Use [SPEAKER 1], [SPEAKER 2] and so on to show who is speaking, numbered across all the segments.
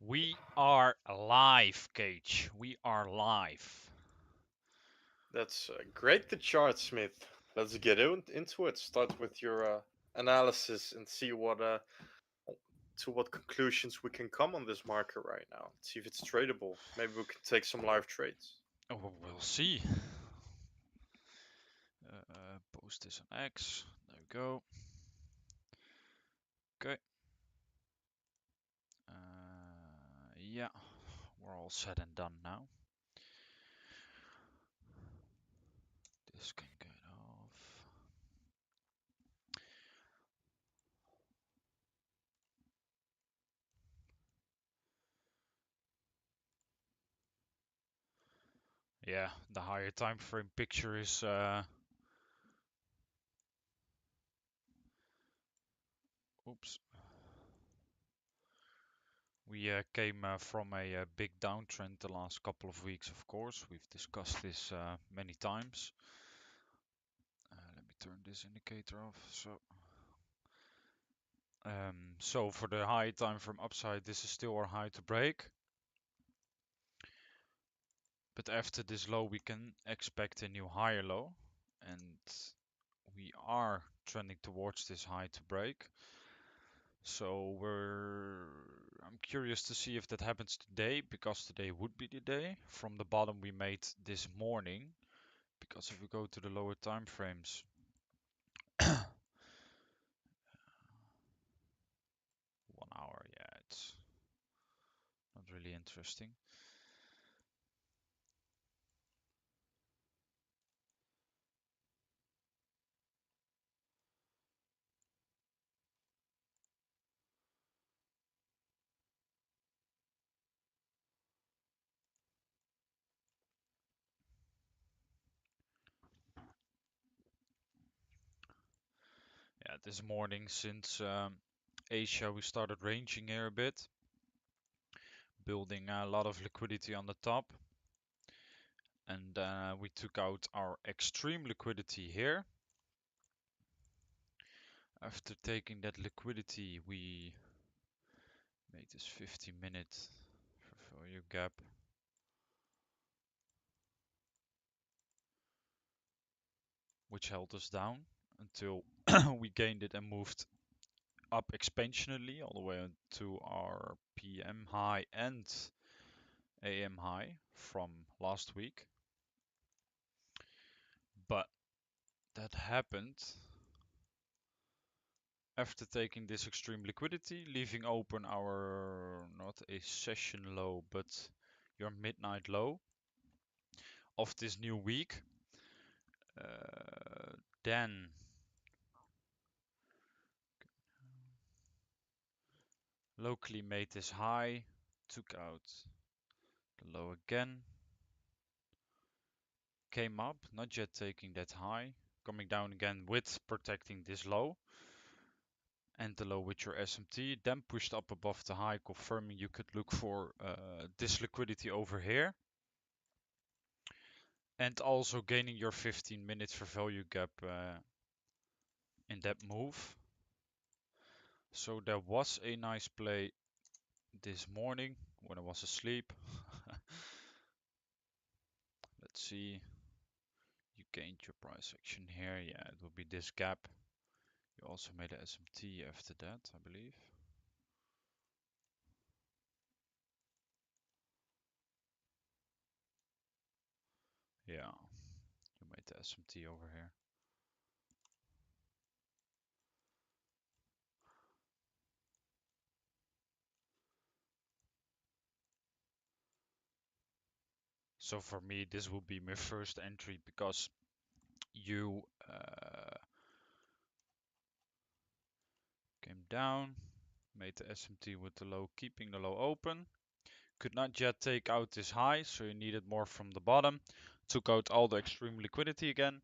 [SPEAKER 1] We are live, Cage. We are live.
[SPEAKER 2] That's great, the chart, Smith. Let's get into it. Start with your analysis and see to what conclusions we can come on this market right now. See if it's tradable. Maybe we can take some live trades.
[SPEAKER 1] Oh, we'll see. Post this on X. There we go. Okay. Yeah, we're all said and done now. This can get off. Yeah, the higher time frame picture is oops. We came from a big downtrend the last couple of weeks, of course. We've discussed this many times. Let me turn this indicator off. So for the high time from upside, this is still our high to break. But after this low, we can expect a new higher low. And we are trending towards this high to break. So I'm curious to see if that happens today, because today would be the day from the bottom we made this morning. Because if we go to the lower time frames, 1 hour, yeah, it's not really interesting. Yeah, this morning since Asia, we started ranging here a bit, building a lot of liquidity on the top. And we took out our extreme liquidity here. After taking that liquidity, we made this 50-minute value gap. Which held us down until we gained it and moved up expansionally all the way to our PM high and AM high from last week. But that happened after taking this extreme liquidity, leaving open our, not a session low, but your midnight low of this new week. Then locally made this high, took out the low again, came up, not yet taking that high, coming down again with protecting this low and the low with your SMT, then pushed up above the high, confirming you could look for this liquidity over here. And also gaining your 15 minutes for value gap in that move. So there was a nice play this morning when I was asleep. Let's see. You gained your price action here. Yeah, it will be this gap. You also made a SMT after that, I believe. Yeah, you made the SMT over here. So for me, this will be my first entry because you came down, made the SMT with the low, keeping the low open. Could not yet take out this high, so you needed more from the bottom. Took out all the extreme liquidity again.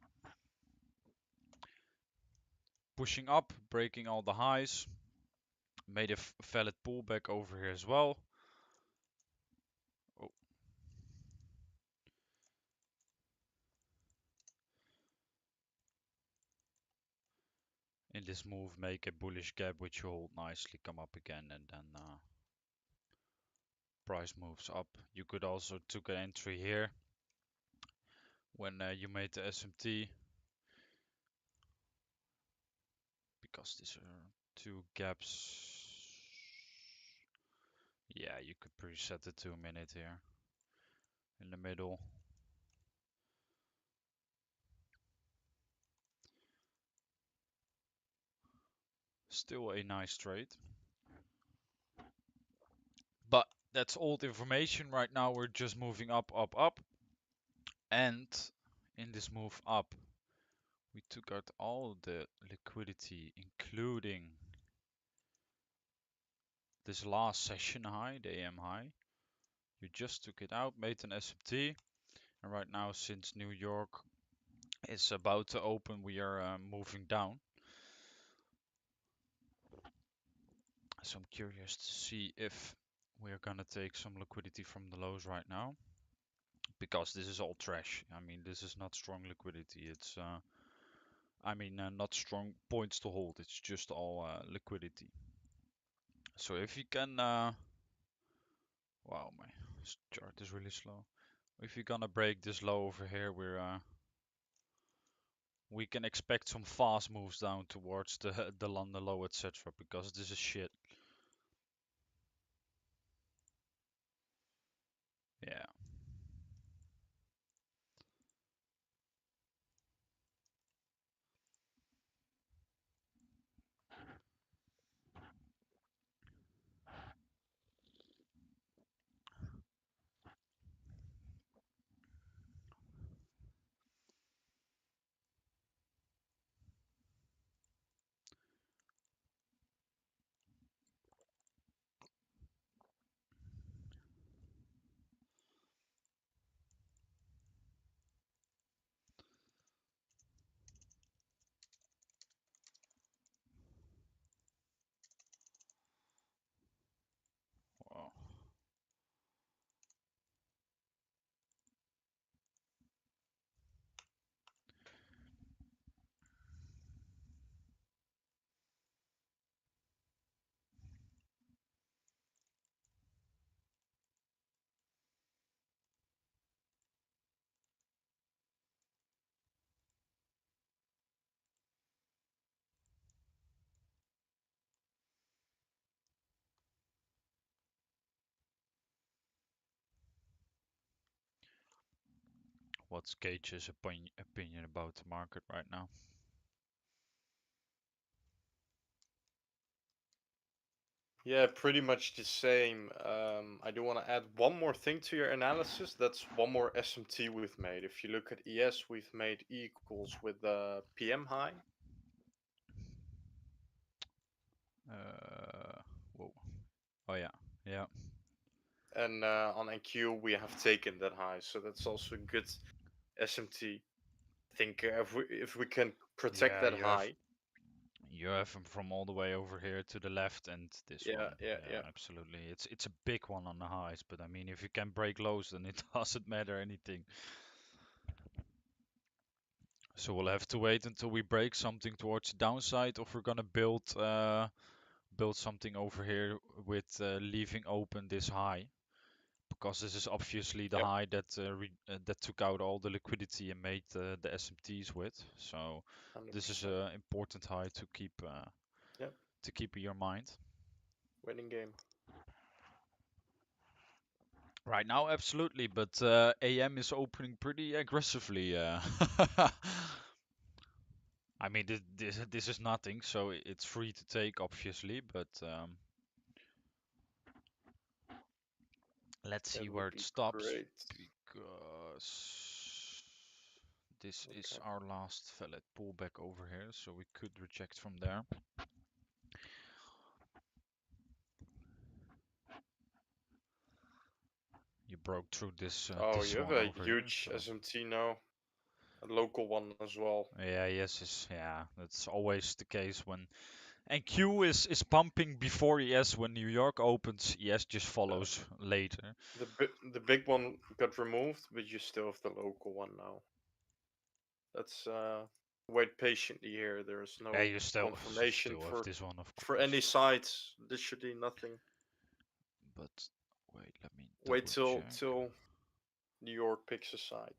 [SPEAKER 1] Pushing up, breaking all the highs. Made a valid pullback over here as well. Oh. In this move, make a bullish gap which you hold nicely, come up again, and then price moves up. You could also took an entry here when you made the SMT, because these are two gaps. Yeah, you could preset the 2 minute here in the middle. Still a nice trade. But that's old information. Right now we're just moving up, up, up. And in this move up, we took out all the liquidity, including this last session high, the AM high. You just took it out, made an SMT. And right now, since New York is about to open, we are moving down. So I'm curious to see if we're gonna take some liquidity from the lows right now, because this is all trash. I mean, this is not strong liquidity. It's not strong points to hold. It's just all liquidity. So if you can, wow, my chart is really slow. If you're gonna break this low over here, we can expect some fast moves down towards the London low, etc. Because this is shit. Yeah. Wow. What's Gage's opinion about the market right now?
[SPEAKER 2] Yeah, pretty much the same. I do want to add one more thing to your analysis. That's one more SMT we've made. If you look at ES, we've made E equals with the PM high.
[SPEAKER 1] Whoa. Oh yeah, yeah,
[SPEAKER 2] And on NQ, we have taken that high. So that's also a good SMT. I think if we can protect
[SPEAKER 1] yeah.
[SPEAKER 2] that high.
[SPEAKER 1] You have them from all the way over here to the left, and this
[SPEAKER 2] Yeah,
[SPEAKER 1] one.
[SPEAKER 2] yeah,
[SPEAKER 1] Yeah,
[SPEAKER 2] yeah.
[SPEAKER 1] absolutely. It's a big one on the highs, but I mean, if you can break lows, then it doesn't matter anything. So we'll have to wait until we break something towards the downside, or if we're gonna build something over here with leaving open this high, because this is obviously the
[SPEAKER 2] Yep,
[SPEAKER 1] high that took out all the liquidity and made the SMTs with. So this is
[SPEAKER 2] 100%.
[SPEAKER 1] an important high
[SPEAKER 2] Yep,
[SPEAKER 1] to keep in your mind.
[SPEAKER 2] winning game.
[SPEAKER 1] Right now, absolutely, but AM is opening pretty aggressively. I mean, this is nothing, so it's free to take, obviously, but let's see
[SPEAKER 2] That
[SPEAKER 1] where
[SPEAKER 2] would
[SPEAKER 1] it
[SPEAKER 2] be
[SPEAKER 1] stops,
[SPEAKER 2] great.
[SPEAKER 1] because this is
[SPEAKER 2] Okay.
[SPEAKER 1] our last valid pullback over here, so we could reject from there. You broke through
[SPEAKER 2] Oh,
[SPEAKER 1] this
[SPEAKER 2] you have
[SPEAKER 1] one
[SPEAKER 2] a
[SPEAKER 1] over here,
[SPEAKER 2] huge
[SPEAKER 1] so
[SPEAKER 2] SMT now. A local one as well.
[SPEAKER 1] yeah, yes, yeah, that's always the case when. And Q is pumping before ES. When New York opens, ES just
[SPEAKER 2] Uh,
[SPEAKER 1] follows later.
[SPEAKER 2] the big one got removed, but you still have the local one now. Let's wait patiently here. There is
[SPEAKER 1] Yeah,
[SPEAKER 2] no
[SPEAKER 1] you
[SPEAKER 2] confirmation
[SPEAKER 1] still have
[SPEAKER 2] for
[SPEAKER 1] this one, of
[SPEAKER 2] for any
[SPEAKER 1] course.
[SPEAKER 2] sides. Literally nothing.
[SPEAKER 1] But Wait, let me
[SPEAKER 2] Wait
[SPEAKER 1] double check.
[SPEAKER 2] till New York picks a side.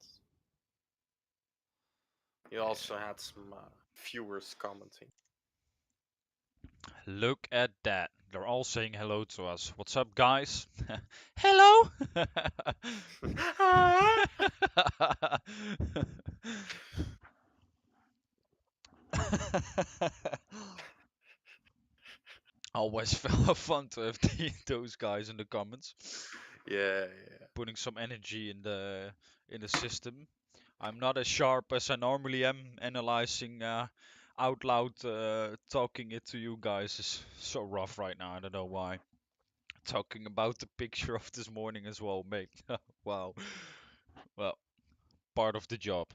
[SPEAKER 2] He also
[SPEAKER 1] Yeah.
[SPEAKER 2] had some viewers commenting.
[SPEAKER 1] Look at that. They're all saying hello to us. What's up, guys? Hello! Always fun to have those guys in the comments,
[SPEAKER 2] Yeah, yeah.
[SPEAKER 1] putting some energy in the system. I'm not as sharp as I normally am analyzing out loud. Talking it to you guys is so rough right now. I don't know why. Talking about the picture of this morning as well, mate. Wow. Well, part of the job.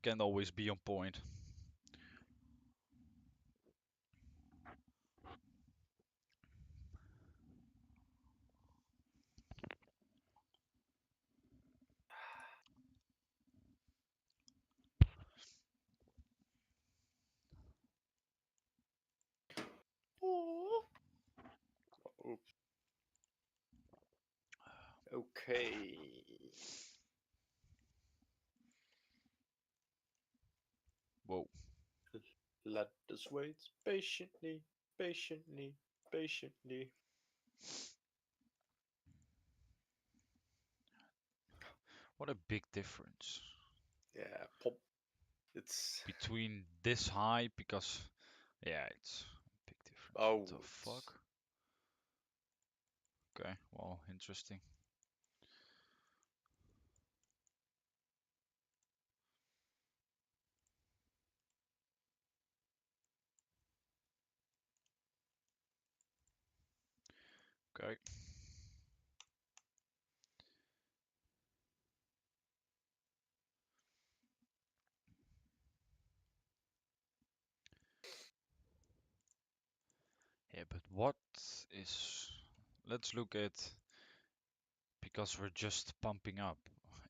[SPEAKER 1] Can't always be on point.
[SPEAKER 2] Oh. Oops. Okay.
[SPEAKER 1] Whoa.
[SPEAKER 2] Let us wait patiently, patiently, patiently.
[SPEAKER 1] What a big difference
[SPEAKER 2] Yeah, pop. It's
[SPEAKER 1] between this high because yeah, it's a big difference. What
[SPEAKER 2] oh,
[SPEAKER 1] the
[SPEAKER 2] it's
[SPEAKER 1] fuck? Okay, well, interesting. Okay. Yeah, but what is... Let's look at, because we're just pumping up.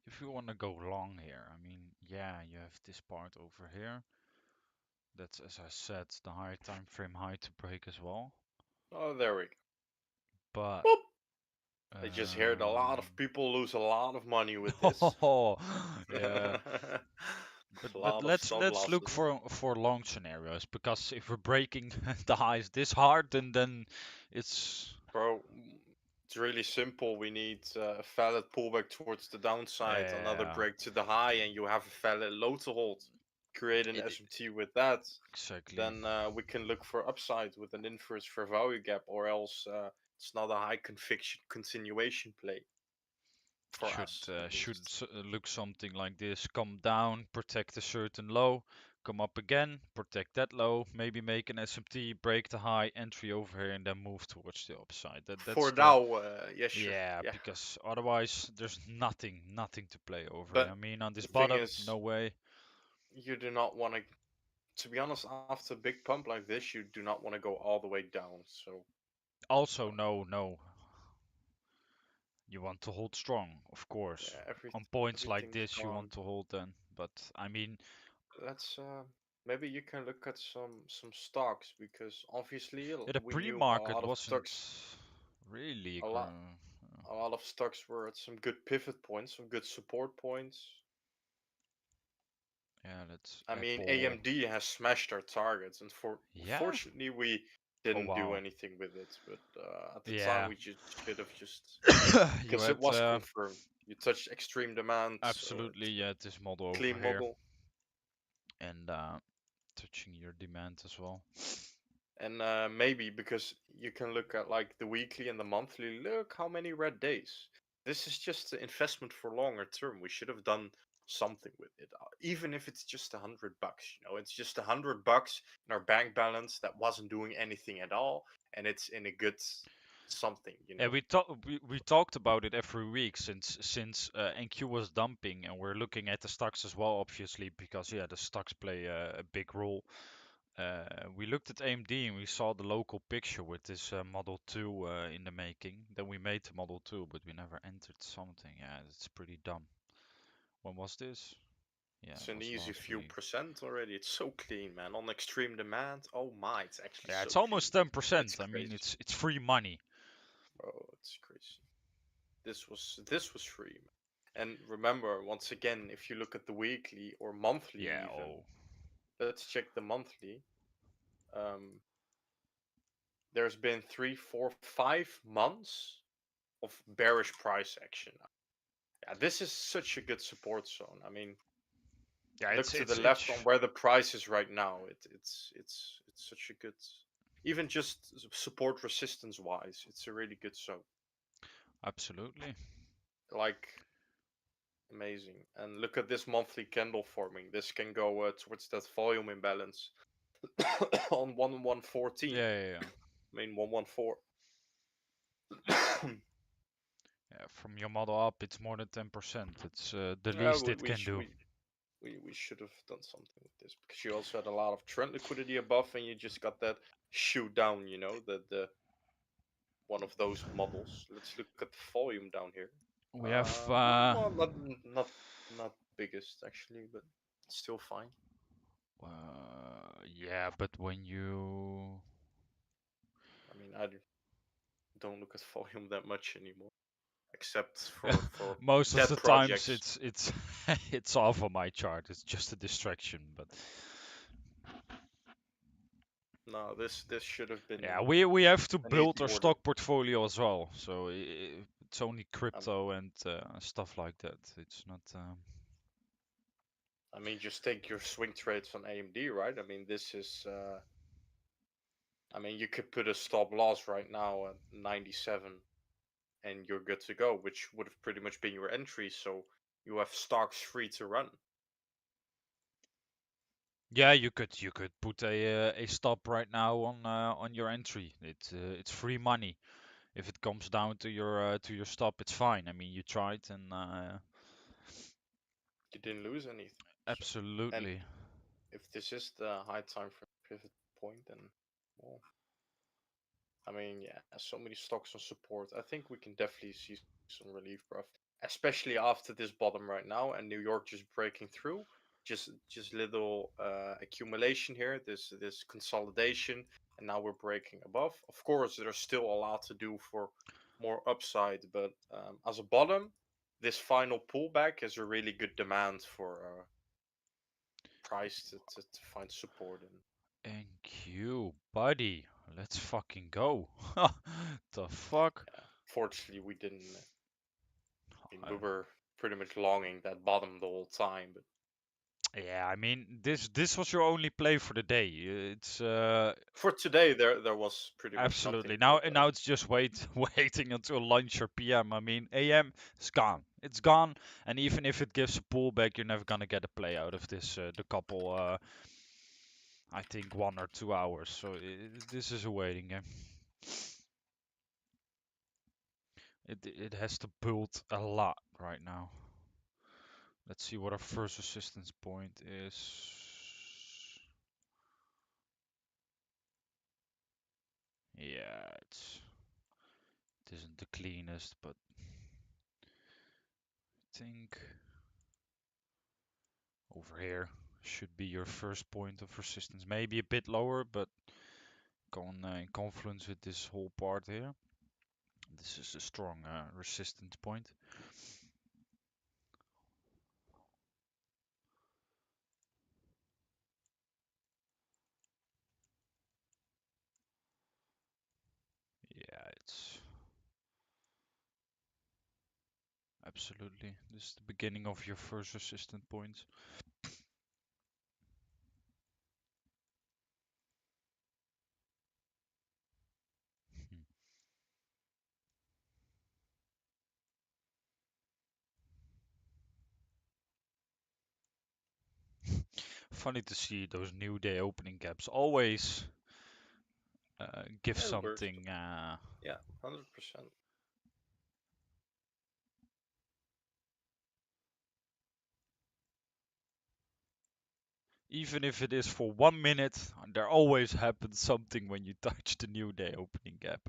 [SPEAKER 1] If you want to go long here, I mean, yeah, you have this part over here. That's, as I said, the higher time frame high to break as well.
[SPEAKER 2] oh, there we go.
[SPEAKER 1] But
[SPEAKER 2] Boop. I just heard a lot
[SPEAKER 1] um,
[SPEAKER 2] of people lose a lot of money with this.
[SPEAKER 1] oh, yeah. But
[SPEAKER 2] A lot of stop
[SPEAKER 1] let's look
[SPEAKER 2] losses.
[SPEAKER 1] for long scenarios, because if we're breaking the highs this hard, then it's
[SPEAKER 2] Bro, it's really simple. We need a valid pullback towards the downside, another
[SPEAKER 1] yeah,
[SPEAKER 2] break to the high, and you have a valid low to hold. Create an
[SPEAKER 1] it
[SPEAKER 2] SMT with that.
[SPEAKER 1] exactly
[SPEAKER 2] Then we can look for upside with an inverse fair value gap, or else it's not a high conviction continuation play for us, at
[SPEAKER 1] should
[SPEAKER 2] least.
[SPEAKER 1] look something like this. Come down, protect a certain low, come up again, protect that low, maybe make an SMT, break the high, entry over here, and then move towards the upside. That's
[SPEAKER 2] For
[SPEAKER 1] the...
[SPEAKER 2] now, yeah, sure,
[SPEAKER 1] Yeah,
[SPEAKER 2] yeah.
[SPEAKER 1] because otherwise there's nothing to play over here.
[SPEAKER 2] But
[SPEAKER 1] I mean, on
[SPEAKER 2] the
[SPEAKER 1] this
[SPEAKER 2] thing
[SPEAKER 1] bottom,
[SPEAKER 2] is,
[SPEAKER 1] no way.
[SPEAKER 2] you do not want to be honest, after a big pump like this, you do not want to go all the way down. So,
[SPEAKER 1] Also,
[SPEAKER 2] uh,
[SPEAKER 1] no, you want to hold strong, of course.
[SPEAKER 2] yeah,
[SPEAKER 1] On points like
[SPEAKER 2] everything's
[SPEAKER 1] this, you
[SPEAKER 2] gone.
[SPEAKER 1] want to hold then. But I mean,
[SPEAKER 2] Let's maybe you can look at some stocks because obviously
[SPEAKER 1] yeah, the
[SPEAKER 2] we knew a
[SPEAKER 1] pre-market
[SPEAKER 2] lot of
[SPEAKER 1] wasn't
[SPEAKER 2] stocks,
[SPEAKER 1] really.
[SPEAKER 2] a lot a lot of stocks were at some good pivot points, some good support points.
[SPEAKER 1] Yeah, that's
[SPEAKER 2] I mean,
[SPEAKER 1] Apple.
[SPEAKER 2] AMD has smashed our targets, and
[SPEAKER 1] Yeah.
[SPEAKER 2] fortunately we
[SPEAKER 1] Oh
[SPEAKER 2] didn't do
[SPEAKER 1] wow.
[SPEAKER 2] anything with it. But at the time,
[SPEAKER 1] Yeah.
[SPEAKER 2] we just should have just
[SPEAKER 1] You
[SPEAKER 2] because
[SPEAKER 1] had
[SPEAKER 2] it was confirmed. You touched extreme demand, so
[SPEAKER 1] absolutely,
[SPEAKER 2] it's
[SPEAKER 1] you had this model
[SPEAKER 2] a
[SPEAKER 1] over
[SPEAKER 2] clean
[SPEAKER 1] here,
[SPEAKER 2] model.
[SPEAKER 1] and touching your demand as well.
[SPEAKER 2] And maybe because you can look at like the weekly and the monthly, look how many red days. This is just an investment for longer term. We should have done something with it, even if it's just $100. It's just $100 in our bank balance that wasn't doing anything at all, and it's in a good something.
[SPEAKER 1] Yeah, we talked about it every week since NQ was dumping, and we're looking at the stocks as well, obviously, because yeah, the stocks play a big role. We looked at AMD and we saw the local picture with this Model 2 in the making. Then we made the Model 2, but we never entered something. Yeah, it's pretty dumb. When was this? Yeah,
[SPEAKER 2] It's
[SPEAKER 1] it
[SPEAKER 2] an
[SPEAKER 1] was
[SPEAKER 2] easy
[SPEAKER 1] last
[SPEAKER 2] few
[SPEAKER 1] week.
[SPEAKER 2] percent already. It's so clean, man. On extreme demand, oh my, it's actually
[SPEAKER 1] Yeah,
[SPEAKER 2] so
[SPEAKER 1] it's
[SPEAKER 2] clean.
[SPEAKER 1] almost
[SPEAKER 2] It's
[SPEAKER 1] 10%. I mean,
[SPEAKER 2] crazy,
[SPEAKER 1] it's free money.
[SPEAKER 2] bro. It's crazy. this was free. And remember, once again, if you look at the weekly or monthly
[SPEAKER 1] Yeah.
[SPEAKER 2] even,
[SPEAKER 1] Oh.
[SPEAKER 2] let's check the monthly. Um, there's been 3, 4, 5 months of bearish price action. Yeah, this is such a good support zone. I mean,
[SPEAKER 1] Yeah.
[SPEAKER 2] look
[SPEAKER 1] It's
[SPEAKER 2] to the
[SPEAKER 1] it's
[SPEAKER 2] left on
[SPEAKER 1] it's.
[SPEAKER 2] where the price is right now. It's such a good, even just support resistance wise, it's a really good zone.
[SPEAKER 1] Absolutely.
[SPEAKER 2] Like amazing. And look at this monthly candle forming. This can go towards that volume imbalance on 1114.
[SPEAKER 1] Yeah. Yeah. Yeah.
[SPEAKER 2] I mean 114.
[SPEAKER 1] Yeah, from your model up, it's more than 10%. It's the
[SPEAKER 2] Yeah,
[SPEAKER 1] least it can do.
[SPEAKER 2] we should have done something with this because you also had a lot of trend liquidity above, and you just got that shoot down. The one of those models. Let's look at the volume down here.
[SPEAKER 1] We have
[SPEAKER 2] Well, not biggest actually, but still fine.
[SPEAKER 1] yeah, but when you
[SPEAKER 2] I mean, I don't look at volume that much anymore, except for
[SPEAKER 1] most of
[SPEAKER 2] dead
[SPEAKER 1] the times
[SPEAKER 2] projects.
[SPEAKER 1] it's it's off on my chart. It's just a distraction, but
[SPEAKER 2] No, this should have been
[SPEAKER 1] yeah, we have to
[SPEAKER 2] an easy
[SPEAKER 1] build our
[SPEAKER 2] order.
[SPEAKER 1] stock portfolio as well. So it's only
[SPEAKER 2] Um,
[SPEAKER 1] crypto and stuff like that. It's not.
[SPEAKER 2] I mean, just take your swing trades on AMD, right? I mean, this is. I mean, you could put a stop loss right now at 97, and you're good to go, which would have pretty much been your entry. So you have stocks free to run.
[SPEAKER 1] Yeah, you could put a stop right now on your entry. It's free money. If it comes down to your stop, it's fine. I mean, you tried and
[SPEAKER 2] You didn't lose anything. So, and
[SPEAKER 1] absolutely.
[SPEAKER 2] if this is the high time frame pivot point, then well, I mean, yeah, so many stocks on support. I think we can definitely see some relief, bro. Especially after this bottom right now, and New York just breaking through. Just little accumulation here. This consolidation, and now we're breaking above. Of course, there's still a lot to do for more upside, but as a bottom, this final pullback is a really good demand for price to find support in.
[SPEAKER 1] Thank you, buddy. Let's fucking go. The fuck?
[SPEAKER 2] Yeah, fortunately, we didn't. I mean,
[SPEAKER 1] I-
[SPEAKER 2] we were pretty much longing that bottom the whole time, but
[SPEAKER 1] Yeah, I mean, this was your only play for the day. It's
[SPEAKER 2] for today there was pretty much
[SPEAKER 1] absolutely
[SPEAKER 2] nothing.
[SPEAKER 1] now it's just waiting until lunch or PM. I mean, AM is gone. It's gone, and even if it gives a pullback, you're never gonna get a play out of this. The couple, I think 1 or 2 hours. So this is a waiting game. It has to build a lot right now. Let's see what our first resistance point is. Yeah, it isn't the cleanest, but I think over here should be your first point of resistance. Maybe a bit lower, but going in confluence with this whole part here. This is a strong resistance point. Yeah, it's absolutely. This is the beginning of your first resistance point. Funny to see those new day opening gaps always give
[SPEAKER 2] yeah, it works.
[SPEAKER 1] something.
[SPEAKER 2] Yeah, 100%.
[SPEAKER 1] Even if it is for 1 minute, there always happens something when you touch the new day opening gap.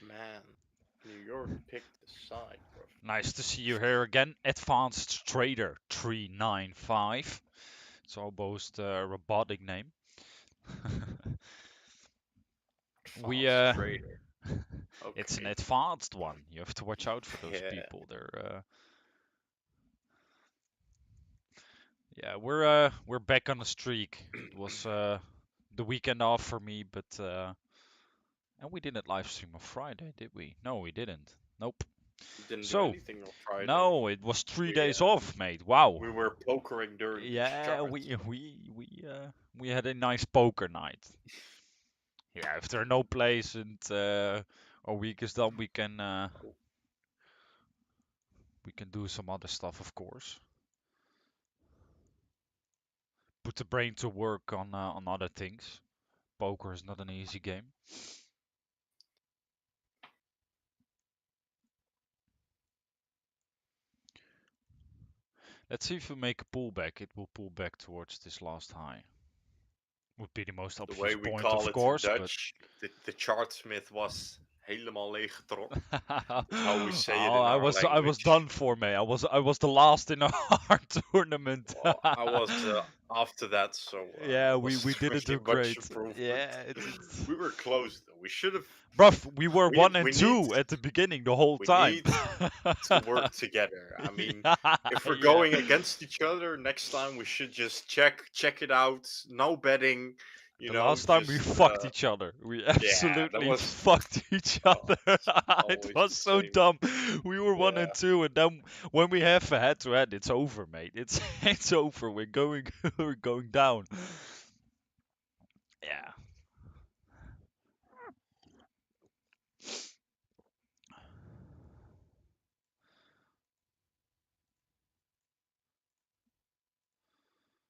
[SPEAKER 2] Man, New York picked a side, bro.
[SPEAKER 1] Nice to see you here again. Advanced Trader 395. It's almost a robotic name. We
[SPEAKER 2] Advanced trader.
[SPEAKER 1] it's an
[SPEAKER 2] Okay.
[SPEAKER 1] advanced one. You have to watch out for those
[SPEAKER 2] Yeah.
[SPEAKER 1] people. Yeah, we're back on the streak. It was the weekend off for me, but and we didn't live stream on Friday, did we? No, we didn't. Nope.
[SPEAKER 2] Didn't do
[SPEAKER 1] So,
[SPEAKER 2] anything on Friday.
[SPEAKER 1] no, it was three
[SPEAKER 2] We
[SPEAKER 1] days off, mate. Wow.
[SPEAKER 2] we were pokering during the
[SPEAKER 1] Yeah,
[SPEAKER 2] charts.
[SPEAKER 1] we had a nice poker night. Yeah, if there are no plays and our week is done,
[SPEAKER 2] Oh,
[SPEAKER 1] we can do some other stuff, of course. Put the brain to work on other things. Poker is not an easy game. Let's see if we make a pullback. It will pull back towards this last high. Would be the most
[SPEAKER 2] the way
[SPEAKER 1] obvious
[SPEAKER 2] we
[SPEAKER 1] point,
[SPEAKER 2] call
[SPEAKER 1] of
[SPEAKER 2] it in
[SPEAKER 1] course, but
[SPEAKER 2] Dutch, the chartsmith was helemaal leeggetrokken. Is how we say it
[SPEAKER 1] oh,
[SPEAKER 2] in our
[SPEAKER 1] I was done
[SPEAKER 2] language.
[SPEAKER 1] for, mate. I was the last in our tournament.
[SPEAKER 2] Well, I was after that, so
[SPEAKER 1] Yeah,
[SPEAKER 2] it wasn't
[SPEAKER 1] we didn't do
[SPEAKER 2] really much
[SPEAKER 1] great.
[SPEAKER 2] improvement.
[SPEAKER 1] Yeah, it's
[SPEAKER 2] We were close though. We should have.
[SPEAKER 1] bruv, we were one and
[SPEAKER 2] We need
[SPEAKER 1] two at the beginning the whole
[SPEAKER 2] we
[SPEAKER 1] time.
[SPEAKER 2] need to work together. I mean,
[SPEAKER 1] Yeah,
[SPEAKER 2] if we're
[SPEAKER 1] yeah.
[SPEAKER 2] going against each other next time, we should just check it out. No betting,
[SPEAKER 1] The last time we
[SPEAKER 2] just
[SPEAKER 1] fucked each other. We
[SPEAKER 2] yeah, that
[SPEAKER 1] absolutely
[SPEAKER 2] was
[SPEAKER 1] fucked each
[SPEAKER 2] oh,
[SPEAKER 1] other.
[SPEAKER 2] it's
[SPEAKER 1] It
[SPEAKER 2] always
[SPEAKER 1] was
[SPEAKER 2] the
[SPEAKER 1] so
[SPEAKER 2] same.
[SPEAKER 1] dumb. We were one
[SPEAKER 2] Yeah.
[SPEAKER 1] and two, and then when we have a head to head, it's over, mate. It's it's over. We're going we're going down. Yeah.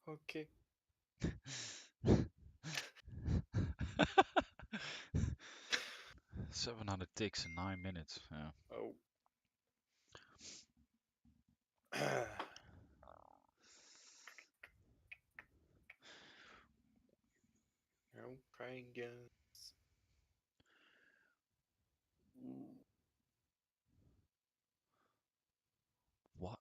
[SPEAKER 2] Okay.
[SPEAKER 1] 700 ticks in 9 minutes. Yeah.
[SPEAKER 2] Oh. Okay, guys.
[SPEAKER 1] What?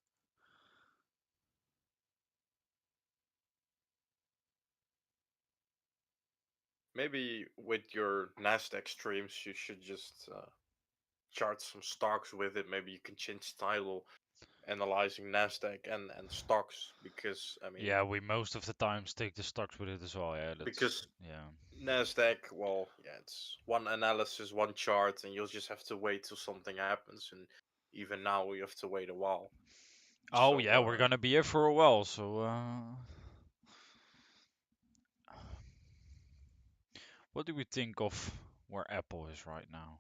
[SPEAKER 2] Maybe with your Nasdaq streams, you should just chart some stocks with it. Maybe you can change title, analyzing Nasdaq and stocks, because I mean,
[SPEAKER 1] Yeah, we most of the time stick the stocks with it as well. Yeah, that's
[SPEAKER 2] because
[SPEAKER 1] yeah.
[SPEAKER 2] Nasdaq, well, yeah, it's one analysis, one chart, and you'll just have to wait till something happens. And even now, you have to wait a while.
[SPEAKER 1] Oh
[SPEAKER 2] So,
[SPEAKER 1] yeah, we're gonna be here for a while, so what do we think of where Apple is right now?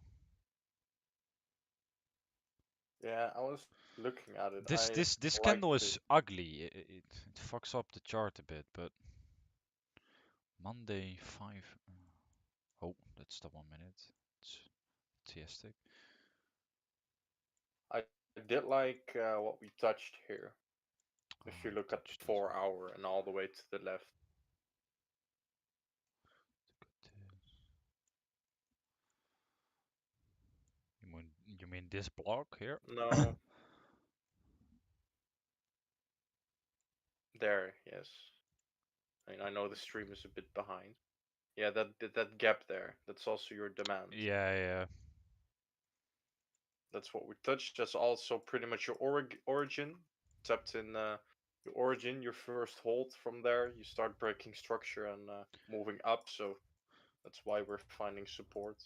[SPEAKER 2] yeah, I was looking at it.
[SPEAKER 1] This
[SPEAKER 2] I like
[SPEAKER 1] candle
[SPEAKER 2] the.
[SPEAKER 1] is ugly. It fucks up the chart a bit, but Monday 5. Oh, that's the 1 minute. It's theistic.
[SPEAKER 2] I did like what we touched here. If
[SPEAKER 1] Oh,
[SPEAKER 2] you
[SPEAKER 1] you
[SPEAKER 2] look at the
[SPEAKER 1] touched this.
[SPEAKER 2] 4 hour and all the way to the left.
[SPEAKER 1] You mean this block here?
[SPEAKER 2] No, there, yes. I mean, I know the stream is a bit behind. Yeah, that gap there. That's also your demand.
[SPEAKER 1] Yeah, yeah.
[SPEAKER 2] That's what we touched. That's also pretty much your origin. Tapped in your origin, your first hold. From there, you start breaking structure and moving up. So that's why we're finding support.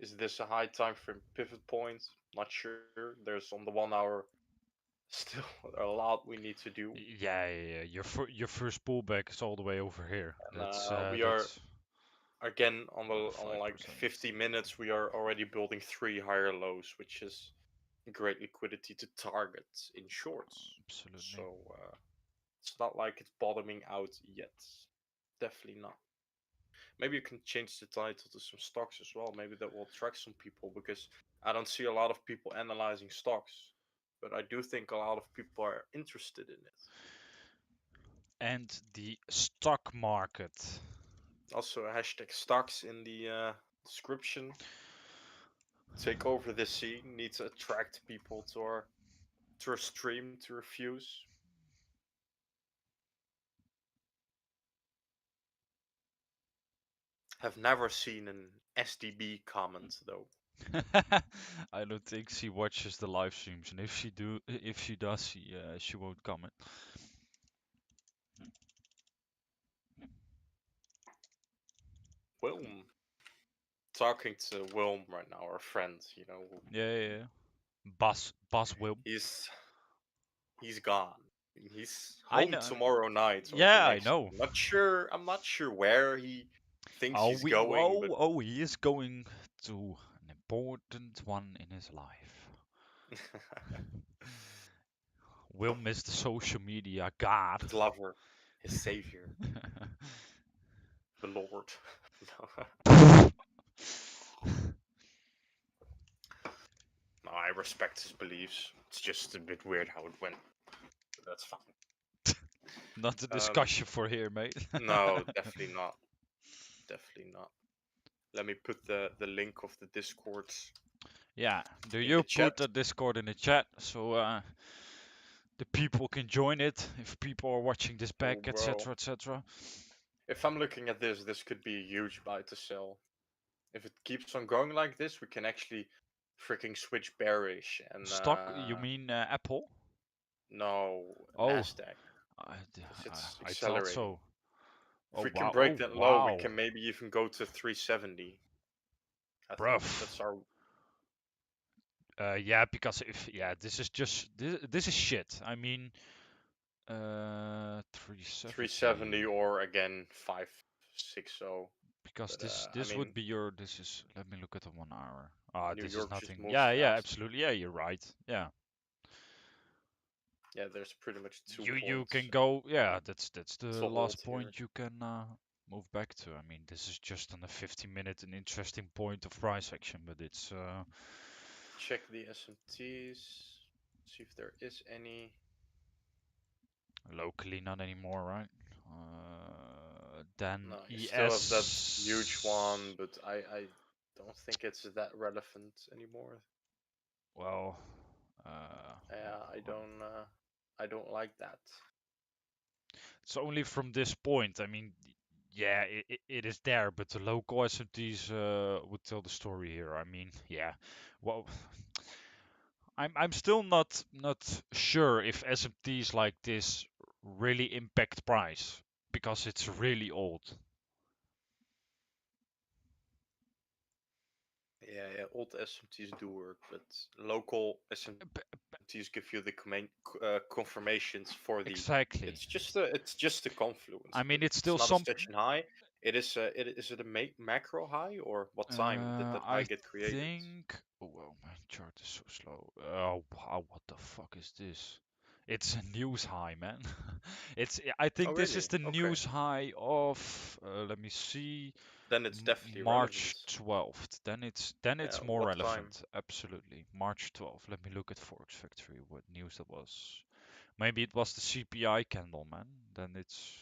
[SPEAKER 2] Is this a high time frame pivot point? Not sure. There's on the 1 hour still a lot we need to do.
[SPEAKER 1] Yeah, yeah, yeah. Your first pullback is all the way over here.
[SPEAKER 2] And we are
[SPEAKER 1] That's
[SPEAKER 2] again on the on like
[SPEAKER 1] 5%.
[SPEAKER 2] 50 minutes. We are already building 3 higher lows, which is great liquidity to target in shorts.
[SPEAKER 1] Absolutely.
[SPEAKER 2] So it's not like it's bottoming out yet. Definitely not. Maybe you can change the title to some stocks as well. Maybe that will attract some people, because I don't see a lot of people analyzing stocks, but I do think a lot of people are interested in it.
[SPEAKER 1] And the stock market.
[SPEAKER 2] Also, a hashtag stocks in the description. Take over this scene. Need to attract people to our stream, to our views. Have never seen an SDB comment though.
[SPEAKER 1] I don't think she watches the live streams, and if she does, she won't comment.
[SPEAKER 2] Wilm. Talking to Wilm right now, our friend,
[SPEAKER 1] Yeah. Boss will.
[SPEAKER 2] he's gone. He's
[SPEAKER 1] I
[SPEAKER 2] home
[SPEAKER 1] know.
[SPEAKER 2] tomorrow night or the
[SPEAKER 1] Yeah, I
[SPEAKER 2] next
[SPEAKER 1] know.
[SPEAKER 2] one. I'm not sure where he thinks
[SPEAKER 1] Oh,
[SPEAKER 2] he's going, but
[SPEAKER 1] he is going to an important one in his life. Will miss the social media god.
[SPEAKER 2] his lover, his savior, the Lord. No, I respect his beliefs. It's just a bit weird how it went. But that's fine.
[SPEAKER 1] Not a
[SPEAKER 2] Um,
[SPEAKER 1] discussion for here, mate.
[SPEAKER 2] no, definitely not. Definitely not. Let me put the link of the Discord
[SPEAKER 1] Yeah, do
[SPEAKER 2] in the
[SPEAKER 1] you put
[SPEAKER 2] chat.
[SPEAKER 1] the Discord in the chat so the people can join it if people are watching this
[SPEAKER 2] Oh,
[SPEAKER 1] back,
[SPEAKER 2] bro.
[SPEAKER 1] etc., etc.
[SPEAKER 2] If I'm looking at this could be a huge buy to sell. If it keeps on going like this, we can actually freaking switch bearish and
[SPEAKER 1] Stock, you mean Apple?
[SPEAKER 2] no,
[SPEAKER 1] Oh,
[SPEAKER 2] Nasdaq,
[SPEAKER 1] I,
[SPEAKER 2] because it's
[SPEAKER 1] I thought
[SPEAKER 2] accelerating.
[SPEAKER 1] so.
[SPEAKER 2] If
[SPEAKER 1] Oh
[SPEAKER 2] we can
[SPEAKER 1] wow,
[SPEAKER 2] break
[SPEAKER 1] oh
[SPEAKER 2] that low, we
[SPEAKER 1] wow,
[SPEAKER 2] can maybe even go to 370. I think
[SPEAKER 1] bruv.
[SPEAKER 2] that's our
[SPEAKER 1] Yeah, because if this is just this is shit. I mean,
[SPEAKER 2] 370
[SPEAKER 1] 370.
[SPEAKER 2] or again 560.
[SPEAKER 1] Because
[SPEAKER 2] But I
[SPEAKER 1] this would
[SPEAKER 2] mean,
[SPEAKER 1] be your this is let me look at the 1 hour. Ah,
[SPEAKER 2] New
[SPEAKER 1] this is
[SPEAKER 2] York just
[SPEAKER 1] nothing.
[SPEAKER 2] moves
[SPEAKER 1] Yeah,
[SPEAKER 2] fast.
[SPEAKER 1] absolutely. Yeah, you're right. Yeah.
[SPEAKER 2] Yeah, there's pretty much 2
[SPEAKER 1] You
[SPEAKER 2] points
[SPEAKER 1] can go. Yeah, that's the
[SPEAKER 2] to hold
[SPEAKER 1] last
[SPEAKER 2] here.
[SPEAKER 1] point you can move back to. I mean, this is just on a 50-minute an interesting point of price action, but it's
[SPEAKER 2] Check the SMTs. See if there is any.
[SPEAKER 1] locally not anymore, right? Then
[SPEAKER 2] No, you still have that huge
[SPEAKER 1] ES.
[SPEAKER 2] one, but I don't think it's that relevant anymore.
[SPEAKER 1] Well,
[SPEAKER 2] Yeah, I don't like that.
[SPEAKER 1] it's only from this point. I mean, yeah, it is there, but the local SMTs would tell the story here. I mean, yeah, well, I'm still not sure if SMTs like this really impact price because it's really old.
[SPEAKER 2] Yeah, old SMTs do work, but local SMTs give you the confirmations for the.
[SPEAKER 1] Exactly.
[SPEAKER 2] It's just a confluence,
[SPEAKER 1] I
[SPEAKER 2] but
[SPEAKER 1] mean, it's
[SPEAKER 2] it's
[SPEAKER 1] still
[SPEAKER 2] not a
[SPEAKER 1] some.
[SPEAKER 2] session high. Is it a macro high or what time did that high
[SPEAKER 1] I
[SPEAKER 2] get created?
[SPEAKER 1] think. Oh, well, my chart is so slow. Oh, wow, what the fuck is this? It's a news high, man. It's. I
[SPEAKER 2] Oh
[SPEAKER 1] think this is
[SPEAKER 2] really?
[SPEAKER 1] the
[SPEAKER 2] Okay.
[SPEAKER 1] news high of. Let me see.
[SPEAKER 2] Then it's definitely
[SPEAKER 1] March
[SPEAKER 2] relevant.
[SPEAKER 1] 12th. Then
[SPEAKER 2] Yeah,
[SPEAKER 1] it's more
[SPEAKER 2] what time?
[SPEAKER 1] relevant. Absolutely. March 12th. Let me look at Forex Factory. What news that was? Maybe it was the CPI candle, man. Then it's.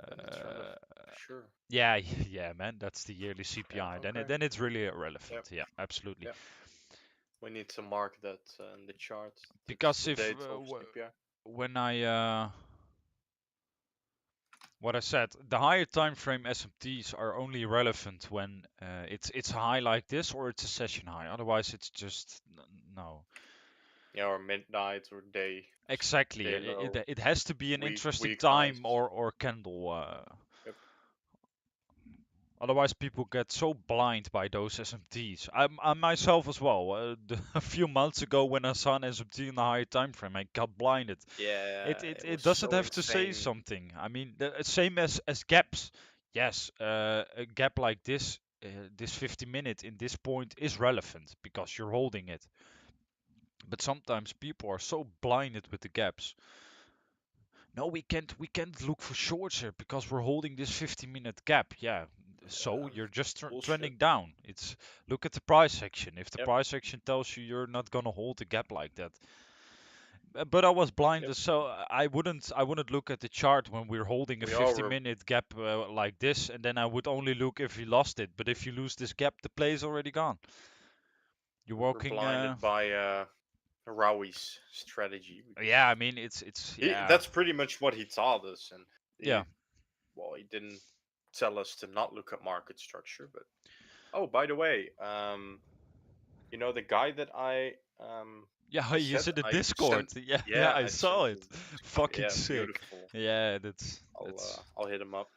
[SPEAKER 2] Then it's relevant
[SPEAKER 1] Uh,
[SPEAKER 2] for sure.
[SPEAKER 1] yeah, yeah, man. That's the yearly
[SPEAKER 2] Yeah,
[SPEAKER 1] CPI.
[SPEAKER 2] okay.
[SPEAKER 1] Then it's really
[SPEAKER 2] Yep,
[SPEAKER 1] irrelevant. Yeah, absolutely.
[SPEAKER 2] yep. We need to mark that in the chart. That's
[SPEAKER 1] Because
[SPEAKER 2] the
[SPEAKER 1] if
[SPEAKER 2] date of CPI.
[SPEAKER 1] when I what I said, the higher time frame SMTs are only relevant when it's a high like this or it's a session high. Otherwise, it's just no.
[SPEAKER 2] Yeah, or midnight or
[SPEAKER 1] Exactly.
[SPEAKER 2] day low,
[SPEAKER 1] It has to be an interesting
[SPEAKER 2] week highs.
[SPEAKER 1] time or candle.
[SPEAKER 2] Yep.
[SPEAKER 1] Otherwise, people get so blind by those SMTs. I myself as well. A few months ago, when I saw an SMT in the higher time frame, I got blinded.
[SPEAKER 2] Yeah, it
[SPEAKER 1] It
[SPEAKER 2] was
[SPEAKER 1] doesn't
[SPEAKER 2] so
[SPEAKER 1] have to say
[SPEAKER 2] insane.
[SPEAKER 1] something. I mean, the same as gaps. Yes, a gap like this 50-minute in this point is relevant because you're holding it. But sometimes people are so blinded with the gaps. No, we can't look for shorts here because we're holding this 50-minute gap. Yeah, so
[SPEAKER 2] Um,
[SPEAKER 1] you're just
[SPEAKER 2] bullshit.
[SPEAKER 1] trending down. It's look at the price action. If the
[SPEAKER 2] Yep,
[SPEAKER 1] price action tells you you're not gonna hold a gap like that, but I was
[SPEAKER 2] yep.
[SPEAKER 1] blinded, so I wouldn't look at the chart when we're holding a
[SPEAKER 2] We all
[SPEAKER 1] 50-minute gap like this, and then I would only look if you lost it. But if you lose this gap, the play is already gone. You're
[SPEAKER 2] we were
[SPEAKER 1] walking.
[SPEAKER 2] blinded by Rawi's strategy
[SPEAKER 1] Yeah,
[SPEAKER 2] because
[SPEAKER 1] I mean it's yeah
[SPEAKER 2] that's pretty much what he taught us, and
[SPEAKER 1] yeah.
[SPEAKER 2] he didn't. tell us to not look at market structure. But oh, by the way, the guy that
[SPEAKER 1] Yeah,
[SPEAKER 2] I
[SPEAKER 1] he's
[SPEAKER 2] said
[SPEAKER 1] in the
[SPEAKER 2] I
[SPEAKER 1] Discord.
[SPEAKER 2] sent.
[SPEAKER 1] Yeah, yeah,
[SPEAKER 2] Yeah,
[SPEAKER 1] I
[SPEAKER 2] I sent
[SPEAKER 1] saw
[SPEAKER 2] him
[SPEAKER 1] it.
[SPEAKER 2] the Discord.
[SPEAKER 1] Fucking
[SPEAKER 2] Yeah,
[SPEAKER 1] sick.
[SPEAKER 2] beautiful.
[SPEAKER 1] Yeah, that's
[SPEAKER 2] I'll hit him up.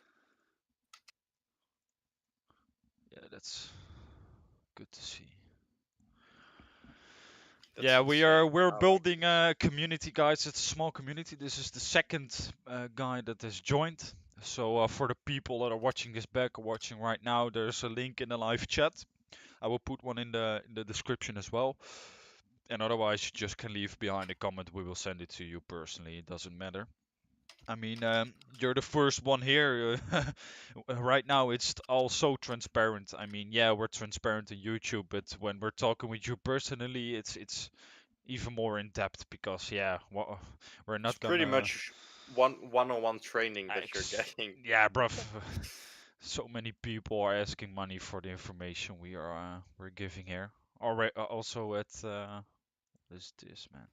[SPEAKER 1] yeah, that's good to see.
[SPEAKER 2] That's
[SPEAKER 1] Yeah,
[SPEAKER 2] insane.
[SPEAKER 1] we're
[SPEAKER 2] I like
[SPEAKER 1] building a community, guys. It's a small community. This is the second guy that has joined. So for the people that are watching this back or watching right now, there's a link in the live chat. I will put one in the description as well. And otherwise, you just can leave behind a comment. We will send it to you personally. It doesn't matter. I mean, you're the first one here. Right now, it's all so transparent. I mean, yeah, we're transparent on YouTube, but when we're talking with you personally, it's even more in depth because yeah, we're
[SPEAKER 2] it's
[SPEAKER 1] not
[SPEAKER 2] pretty
[SPEAKER 1] gonna.
[SPEAKER 2] much one-on-one training that you're
[SPEAKER 1] Ex-
[SPEAKER 2] getting.
[SPEAKER 1] yeah, bruv. So many people are asking money for the information we're giving here. Already, also at what is this, man?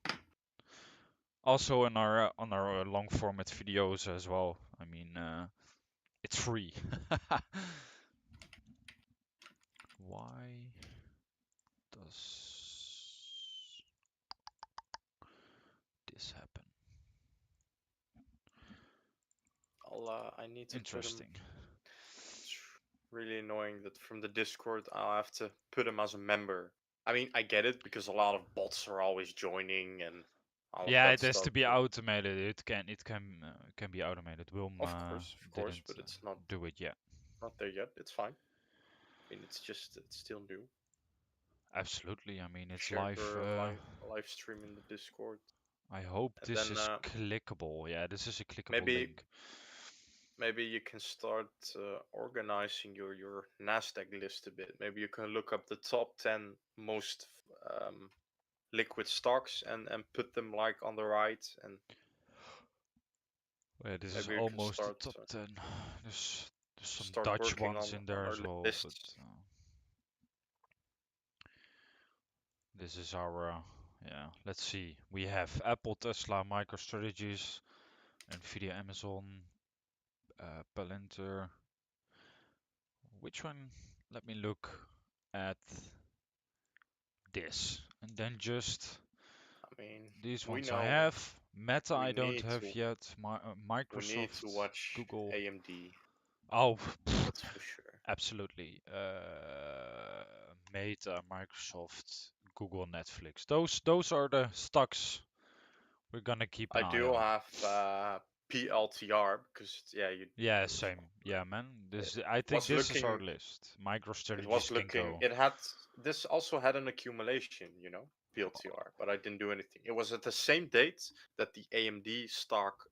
[SPEAKER 1] Also on our long format videos as well. I mean, it's free. Why does this happen?
[SPEAKER 2] I need to put him.
[SPEAKER 1] Interesting.
[SPEAKER 2] It's really annoying that from the Discord I'll have to put him as a member. I mean, I get it because a lot of bots are always joining and all of
[SPEAKER 1] Yeah,
[SPEAKER 2] that
[SPEAKER 1] it has
[SPEAKER 2] stuff.
[SPEAKER 1] to be
[SPEAKER 2] But
[SPEAKER 1] automated. It can be automated. Wilm
[SPEAKER 2] of course,
[SPEAKER 1] didn't
[SPEAKER 2] but it's not
[SPEAKER 1] do it yet.
[SPEAKER 2] not there yet. It's fine. I mean, it's still new.
[SPEAKER 1] Absolutely. I mean, it's
[SPEAKER 2] Shared
[SPEAKER 1] live.
[SPEAKER 2] your live stream in the Discord,
[SPEAKER 1] I hope
[SPEAKER 2] and
[SPEAKER 1] this
[SPEAKER 2] then
[SPEAKER 1] is clickable. Yeah, this is a clickable
[SPEAKER 2] maybe
[SPEAKER 1] link.
[SPEAKER 2] maybe you can start organizing your Nasdaq list a bit. Maybe you can look up the top 10 most um, liquid stocks and put them like on the right, and
[SPEAKER 1] Yeah, this is
[SPEAKER 2] maybe we can
[SPEAKER 1] almost the top 10. There's some
[SPEAKER 2] start
[SPEAKER 1] Dutch
[SPEAKER 2] working
[SPEAKER 1] ones in
[SPEAKER 2] on
[SPEAKER 1] there
[SPEAKER 2] our
[SPEAKER 1] as well, but
[SPEAKER 2] lists.
[SPEAKER 1] this is our. Yeah, let's see. We have Apple, Tesla, MicroStrategies, Nvidia, Amazon, Palantir. Which one? Let me look at this. And then just
[SPEAKER 2] I mean,
[SPEAKER 1] these
[SPEAKER 2] we
[SPEAKER 1] ones I
[SPEAKER 2] know
[SPEAKER 1] have. Meta
[SPEAKER 2] we
[SPEAKER 1] I don't
[SPEAKER 2] need
[SPEAKER 1] have
[SPEAKER 2] to
[SPEAKER 1] yet.
[SPEAKER 2] we need to
[SPEAKER 1] Microsoft,
[SPEAKER 2] watch
[SPEAKER 1] Google.
[SPEAKER 2] AMD.
[SPEAKER 1] Oh,
[SPEAKER 2] That's for sure.
[SPEAKER 1] absolutely. Meta, Microsoft, Google, Netflix. Those are the stocks we're gonna keep
[SPEAKER 2] I
[SPEAKER 1] an eye
[SPEAKER 2] do
[SPEAKER 1] on.
[SPEAKER 2] have PLTR because yeah,
[SPEAKER 1] Yeah,
[SPEAKER 2] you
[SPEAKER 1] same. Yeah, man.
[SPEAKER 2] it
[SPEAKER 1] I think
[SPEAKER 2] was
[SPEAKER 1] this is our
[SPEAKER 2] looking
[SPEAKER 1] list.
[SPEAKER 2] it was
[SPEAKER 1] MicroStrategies can
[SPEAKER 2] looking
[SPEAKER 1] go.
[SPEAKER 2] it had this also had an accumulation, PLTR, but I didn't do anything. It was at the same date that the AMD stock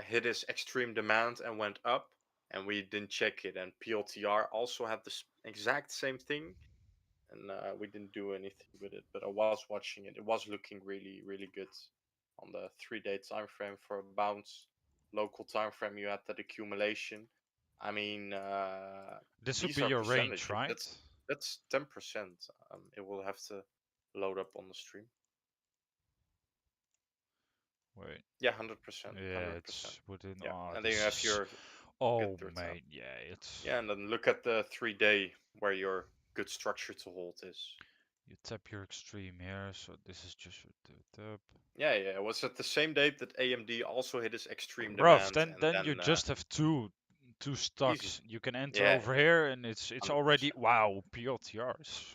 [SPEAKER 2] hit its extreme demand and went up, and we didn't check it. And PLTR also had the exact same thing, and we didn't do anything with it. But I was watching it. It was looking really, really good on the 3-day time frame for a bounce. Local time frame, you had that accumulation. I mean,
[SPEAKER 1] This would
[SPEAKER 2] these
[SPEAKER 1] be
[SPEAKER 2] are
[SPEAKER 1] your range,
[SPEAKER 2] percentages.
[SPEAKER 1] right?
[SPEAKER 2] That's 10%. It will have to load up on the stream.
[SPEAKER 1] Wait.
[SPEAKER 2] Yeah, 100%,
[SPEAKER 1] Yeah,
[SPEAKER 2] 100%.
[SPEAKER 1] it's within.
[SPEAKER 2] Yeah,
[SPEAKER 1] Oh,
[SPEAKER 2] and then you
[SPEAKER 1] this
[SPEAKER 2] have
[SPEAKER 1] is.
[SPEAKER 2] your
[SPEAKER 1] Oh,
[SPEAKER 2] good third time.
[SPEAKER 1] mate. Yeah, it's.
[SPEAKER 2] Yeah, and then look at the 3-day where your good structure to hold is.
[SPEAKER 1] You tap your extreme here, so this is just your tap.
[SPEAKER 2] Yeah, yeah. It was at the same date that AMD also hit its extreme
[SPEAKER 1] Bruv,
[SPEAKER 2] demand,
[SPEAKER 1] then
[SPEAKER 2] and
[SPEAKER 1] then you
[SPEAKER 2] then
[SPEAKER 1] just have two
[SPEAKER 2] easy.
[SPEAKER 1] stocks. You can enter
[SPEAKER 2] Yeah,
[SPEAKER 1] over
[SPEAKER 2] yeah,
[SPEAKER 1] here, and it's
[SPEAKER 2] 100%.
[SPEAKER 1] already wow PLTRs.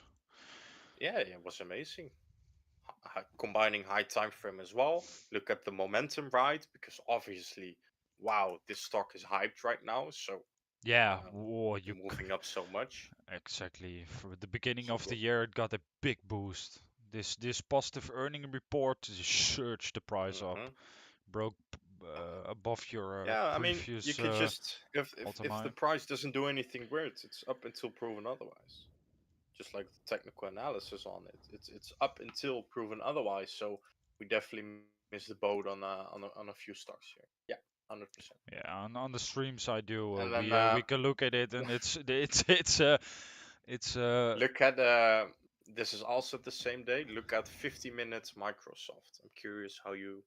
[SPEAKER 2] Yeah, yeah, it was amazing. Combining high time frame as well. Look at the momentum, right? Because obviously, wow, this stock is hyped right now, so
[SPEAKER 1] Yeah, whoa,
[SPEAKER 2] moving up so much.
[SPEAKER 1] exactly. For the beginning
[SPEAKER 2] So
[SPEAKER 1] of the year, it got a big boost. This positive earning report surged the price up,
[SPEAKER 2] mm-hmm.
[SPEAKER 1] broke above your
[SPEAKER 2] Yeah, I mean, you
[SPEAKER 1] previous
[SPEAKER 2] could just
[SPEAKER 1] all-time
[SPEAKER 2] if the
[SPEAKER 1] high.
[SPEAKER 2] price doesn't do anything weird, it's up until proven otherwise. Just like the technical analysis on it. It's up until proven otherwise. So we definitely missed the boat on a few stocks here. Yeah, 100%.
[SPEAKER 1] Yeah, on the streams I do,
[SPEAKER 2] And then
[SPEAKER 1] we can look at it, and it's
[SPEAKER 2] look at this is also the same day. Look at 50 minutes Microsoft. I'm curious how you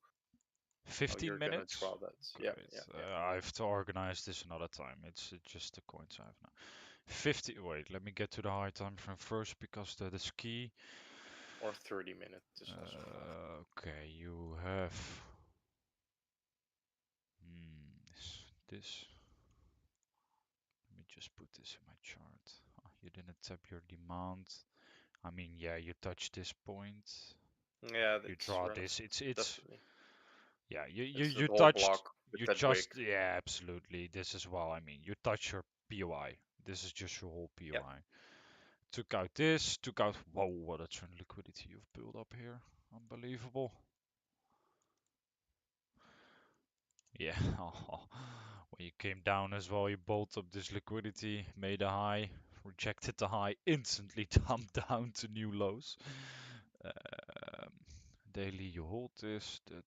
[SPEAKER 2] Oh,
[SPEAKER 1] 15
[SPEAKER 2] you're gonna
[SPEAKER 1] minutes?
[SPEAKER 2] draw that. Yeah,
[SPEAKER 1] Great.
[SPEAKER 2] yeah, yeah.
[SPEAKER 1] I have to organize this another time. It's just the coins I have now. 50. Wait, let me get to the high time frame first because that is key.
[SPEAKER 2] Or 30 minutes is also fine.
[SPEAKER 1] Okay, you have. This. Let me just put this in my chart. You didn't tap your demand. I mean, yeah, you touch this point.
[SPEAKER 2] Yeah,
[SPEAKER 1] You
[SPEAKER 2] that's
[SPEAKER 1] draw
[SPEAKER 2] relevant.
[SPEAKER 1] this. It's
[SPEAKER 2] Definitely.
[SPEAKER 1] yeah. You you
[SPEAKER 2] It's the
[SPEAKER 1] you
[SPEAKER 2] whole
[SPEAKER 1] touched.
[SPEAKER 2] block with
[SPEAKER 1] You
[SPEAKER 2] that wick.
[SPEAKER 1] just yeah, absolutely. This as well. I mean, you touch your POI. This is just your whole
[SPEAKER 2] Yeah.
[SPEAKER 1] POI. Took out this. Took out. Whoa, what a trend liquidity you've built up here. Unbelievable. Yeah. When you came down as well, you built up this liquidity, made a high, rejected the high, instantly dumped down to new lows. Um, Daily, you hold this. That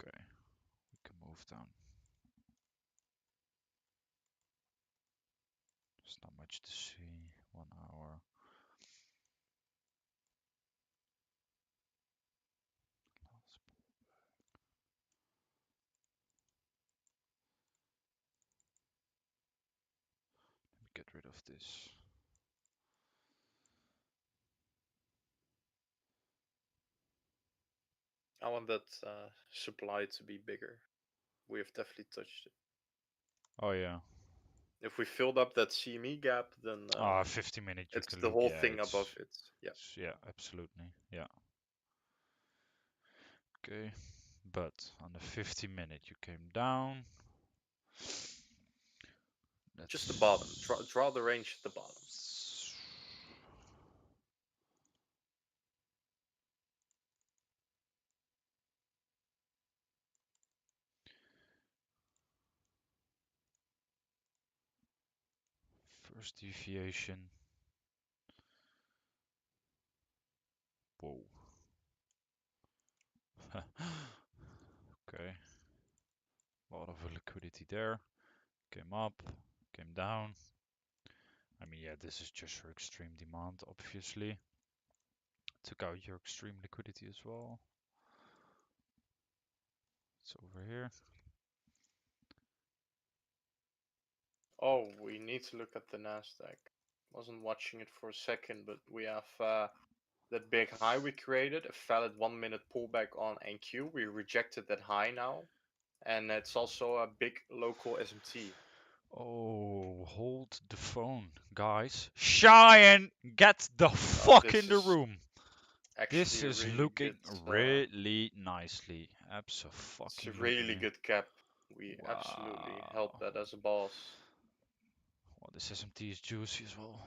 [SPEAKER 1] okay. We can move down. There's not much to see. 1 hour. Let me get rid of this.
[SPEAKER 2] I want that supply to be bigger. We have definitely touched it.
[SPEAKER 1] Oh yeah.
[SPEAKER 2] If we filled up that CME gap, then
[SPEAKER 1] 50 minute you
[SPEAKER 2] it's
[SPEAKER 1] can
[SPEAKER 2] the
[SPEAKER 1] look.
[SPEAKER 2] whole
[SPEAKER 1] Yeah,
[SPEAKER 2] thing above it. Yeah.
[SPEAKER 1] yeah, absolutely. Yeah. Okay. But on the 50 minute you came down.
[SPEAKER 2] Just the bottom.
[SPEAKER 1] That's
[SPEAKER 2] Draw the range at the bottom.
[SPEAKER 1] first deviation. Whoa. Okay. A lot of liquidity there. Came up, came down. I mean, yeah, this is just your extreme demand, obviously. Took out your extreme liquidity as well. It's over here.
[SPEAKER 2] Oh, we need to look at the Nasdaq. Wasn't watching it for a second, but we have that big high we created, a valid 1 minute pullback on NQ. We rejected that high now, and it's also a big local SMT.
[SPEAKER 1] Oh, hold the phone, guys. Cheyenne, get the fuck in
[SPEAKER 2] This
[SPEAKER 1] the
[SPEAKER 2] is
[SPEAKER 1] room. This
[SPEAKER 2] actually a
[SPEAKER 1] is
[SPEAKER 2] really
[SPEAKER 1] looking
[SPEAKER 2] good.
[SPEAKER 1] really nicely.
[SPEAKER 2] It's a really
[SPEAKER 1] Absolutely.
[SPEAKER 2] good cap. We absolutely held
[SPEAKER 1] Wow.
[SPEAKER 2] that as a boss.
[SPEAKER 1] Well, this SMT is juicy as well.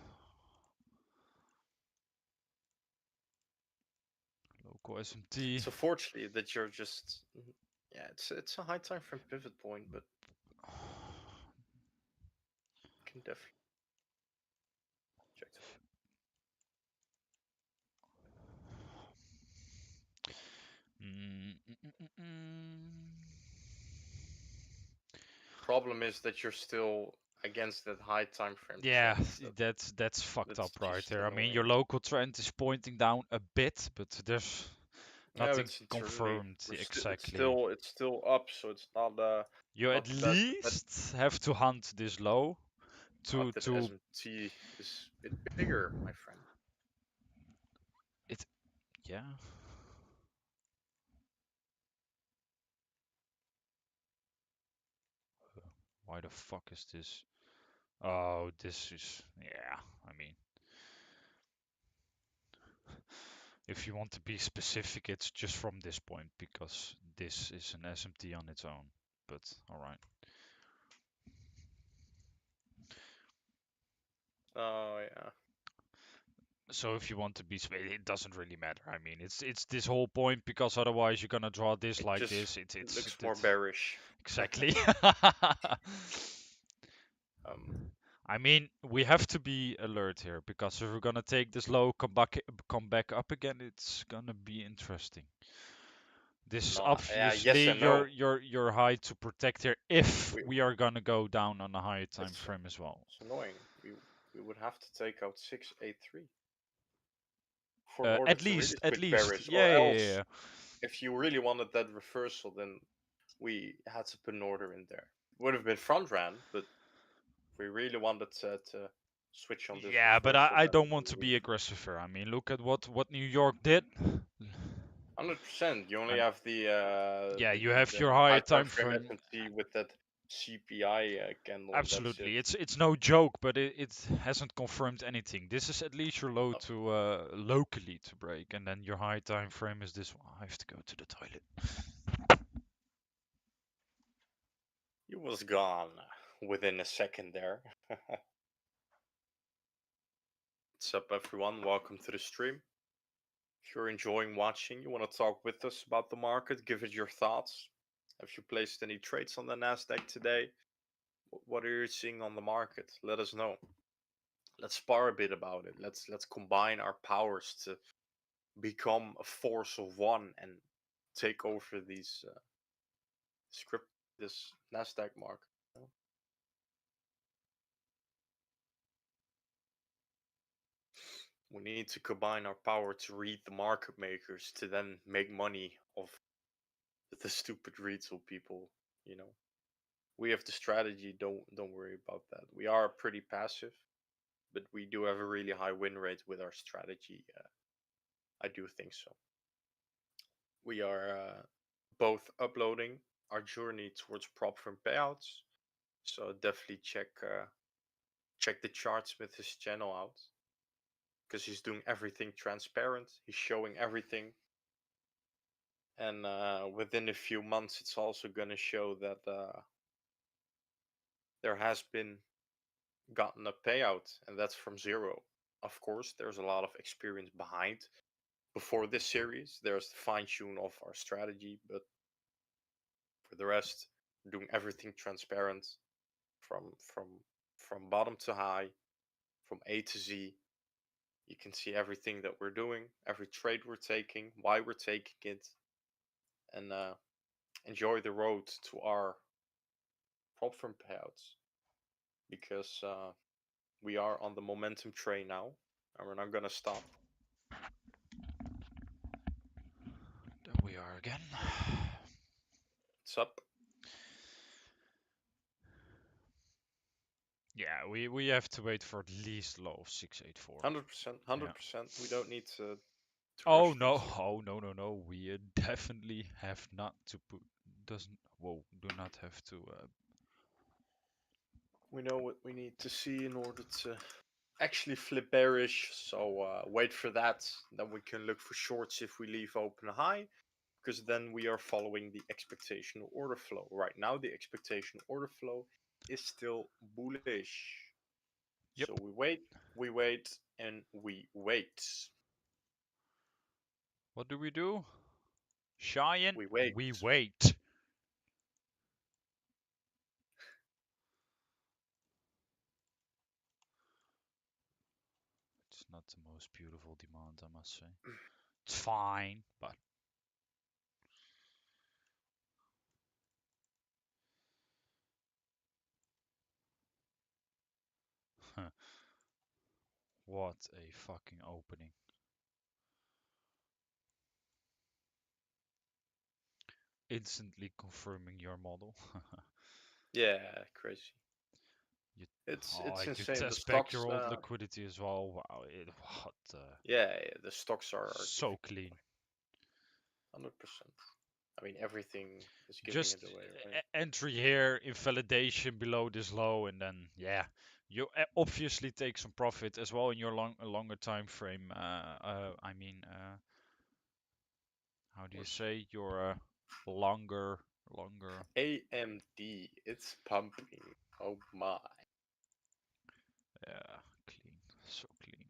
[SPEAKER 1] Local SMT.
[SPEAKER 2] So fortunately that you're just yeah, it's a high time frame pivot point, but can definitely check that.
[SPEAKER 1] Mm, mm, mm, mm, mm.
[SPEAKER 2] Problem is that you're still against that high time frame
[SPEAKER 1] Yeah,
[SPEAKER 2] trend.
[SPEAKER 1] that's fucked
[SPEAKER 2] That's
[SPEAKER 1] up right
[SPEAKER 2] just
[SPEAKER 1] there. I mean, your
[SPEAKER 2] annoying.
[SPEAKER 1] local trend is pointing down a bit, but there's
[SPEAKER 2] No,
[SPEAKER 1] nothing
[SPEAKER 2] it's internally.
[SPEAKER 1] confirmed
[SPEAKER 2] It's
[SPEAKER 1] exactly.
[SPEAKER 2] still up, so it's
[SPEAKER 1] You at
[SPEAKER 2] not the best. But
[SPEAKER 1] least have to hunt this low
[SPEAKER 2] that
[SPEAKER 1] to
[SPEAKER 2] SMT is a bit bigger, my friend.
[SPEAKER 1] it. Yeah. Why the fuck is this? Oh, this is yeah. I mean, if you want to be specific, it's just from this point because this is an SMT on its own. But all right.
[SPEAKER 2] Oh yeah,
[SPEAKER 1] So if you want to be, it doesn't really matter. I mean, it's this whole point because otherwise you're gonna draw this
[SPEAKER 2] it
[SPEAKER 1] like
[SPEAKER 2] just
[SPEAKER 1] this.
[SPEAKER 2] looks more bearish.
[SPEAKER 1] Exactly.
[SPEAKER 2] um,
[SPEAKER 1] I mean, we have to be alert here because if we're gonna take this low, come back up again, it's gonna be interesting. This is
[SPEAKER 2] no, yeah, yes
[SPEAKER 1] obviously
[SPEAKER 2] and no.
[SPEAKER 1] your high to protect here if
[SPEAKER 2] We
[SPEAKER 1] we are gonna go down on a higher time
[SPEAKER 2] it's
[SPEAKER 1] frame as well.
[SPEAKER 2] it's annoying. We would have to take out 683 for in order
[SPEAKER 1] At
[SPEAKER 2] to really
[SPEAKER 1] least,
[SPEAKER 2] switch
[SPEAKER 1] at least,
[SPEAKER 2] bearish,
[SPEAKER 1] yeah,
[SPEAKER 2] or
[SPEAKER 1] yeah, yeah,
[SPEAKER 2] else
[SPEAKER 1] yeah.
[SPEAKER 2] if you really wanted that reversal, then we had to put an order in there. Would have been front ran, but if we really wanted to switch on this
[SPEAKER 1] Yeah, but
[SPEAKER 2] reversal,
[SPEAKER 1] I
[SPEAKER 2] then
[SPEAKER 1] don't want to
[SPEAKER 2] we
[SPEAKER 1] be aggressive here. I mean, look at what New York did.
[SPEAKER 2] 100%. You only
[SPEAKER 1] And
[SPEAKER 2] have the
[SPEAKER 1] yeah,
[SPEAKER 2] the,
[SPEAKER 1] you
[SPEAKER 2] the,
[SPEAKER 1] have
[SPEAKER 2] the
[SPEAKER 1] your higher
[SPEAKER 2] high time
[SPEAKER 1] time
[SPEAKER 2] frame
[SPEAKER 1] frame.
[SPEAKER 2] S&P with that CPI candle, and that's it.
[SPEAKER 1] Absolutely, it's no joke, but it hasn't confirmed anything. This is at least your low
[SPEAKER 2] No,
[SPEAKER 1] to locally to break, and then your high time frame is this one. I have to go to the toilet.
[SPEAKER 2] he was gone within a second there. What's up, everyone? Welcome to the stream. If you're enjoying watching, you want to talk with us about the market, give it your thoughts. Have you placed any trades on the Nasdaq today? What are you seeing on the market? Let us know. Let's spar a bit about it. Let's combine our powers to become a force of one and take over these script this Nasdaq market. We need to combine our power to read the market makers to then make money of the stupid retail people. You know, we have the strategy. Don't worry about that. We are pretty passive, but we do have a really high win rate with our strategy. I do think so. We are both uploading our journey towards prop firm payouts. So definitely check the charts with his channel out because he's doing everything transparent. He's showing everything, and within a few months, it's also gonna show that there has been gotten a payout, and that's from zero. Of course, there's a lot of experience behind. Before this series, there's the fine tune of our strategy, but for the rest, we're doing everything transparent from from from bottom to high, from A to Z. You can see everything that we're doing, every trade we're taking, why we're taking it, and enjoy the road to our prop firm payouts because we are on the momentum train now, and we're not gonna stop.
[SPEAKER 1] There we are again.
[SPEAKER 2] It's up.
[SPEAKER 1] Yeah, we have to wait for at least low of 684.
[SPEAKER 2] 100%,
[SPEAKER 1] Yeah.
[SPEAKER 2] 100%. We don't need to
[SPEAKER 1] Oh
[SPEAKER 2] rush
[SPEAKER 1] no,
[SPEAKER 2] these.
[SPEAKER 1] oh no, no, no. We definitely have not to put. Doesn't. Whoa, do not have to.
[SPEAKER 2] We know what we need to see in order to actually flip bearish. So wait for that. Then we can look for shorts if we leave open high, because then we are following the expectation order flow. Right now, the expectation order flow is still bullish.
[SPEAKER 1] Yep.
[SPEAKER 2] So we wait, and we wait.
[SPEAKER 1] What do? Cheyenne,
[SPEAKER 2] We wait.
[SPEAKER 1] we wait. It's not the most beautiful demand, I must say. It's fine, but what a fucking opening. Instantly confirming your model.
[SPEAKER 2] Yeah, crazy.
[SPEAKER 1] you,
[SPEAKER 2] It's
[SPEAKER 1] you
[SPEAKER 2] insane. The
[SPEAKER 1] test back
[SPEAKER 2] stocks.
[SPEAKER 1] your old liquidity as well. Wow, what?
[SPEAKER 2] Yeah, the stocks are
[SPEAKER 1] So
[SPEAKER 2] giving
[SPEAKER 1] clean.
[SPEAKER 2] 100%. I mean, everything is giving
[SPEAKER 1] Just
[SPEAKER 2] it away, right?
[SPEAKER 1] entry here, invalidation below this low, and then yeah, you obviously take some profit as well in your longer time frame. I mean, how do you
[SPEAKER 2] Course.
[SPEAKER 1] say your longer?
[SPEAKER 2] AMD, it's pumping. Oh my.
[SPEAKER 1] Yeah, clean, so clean.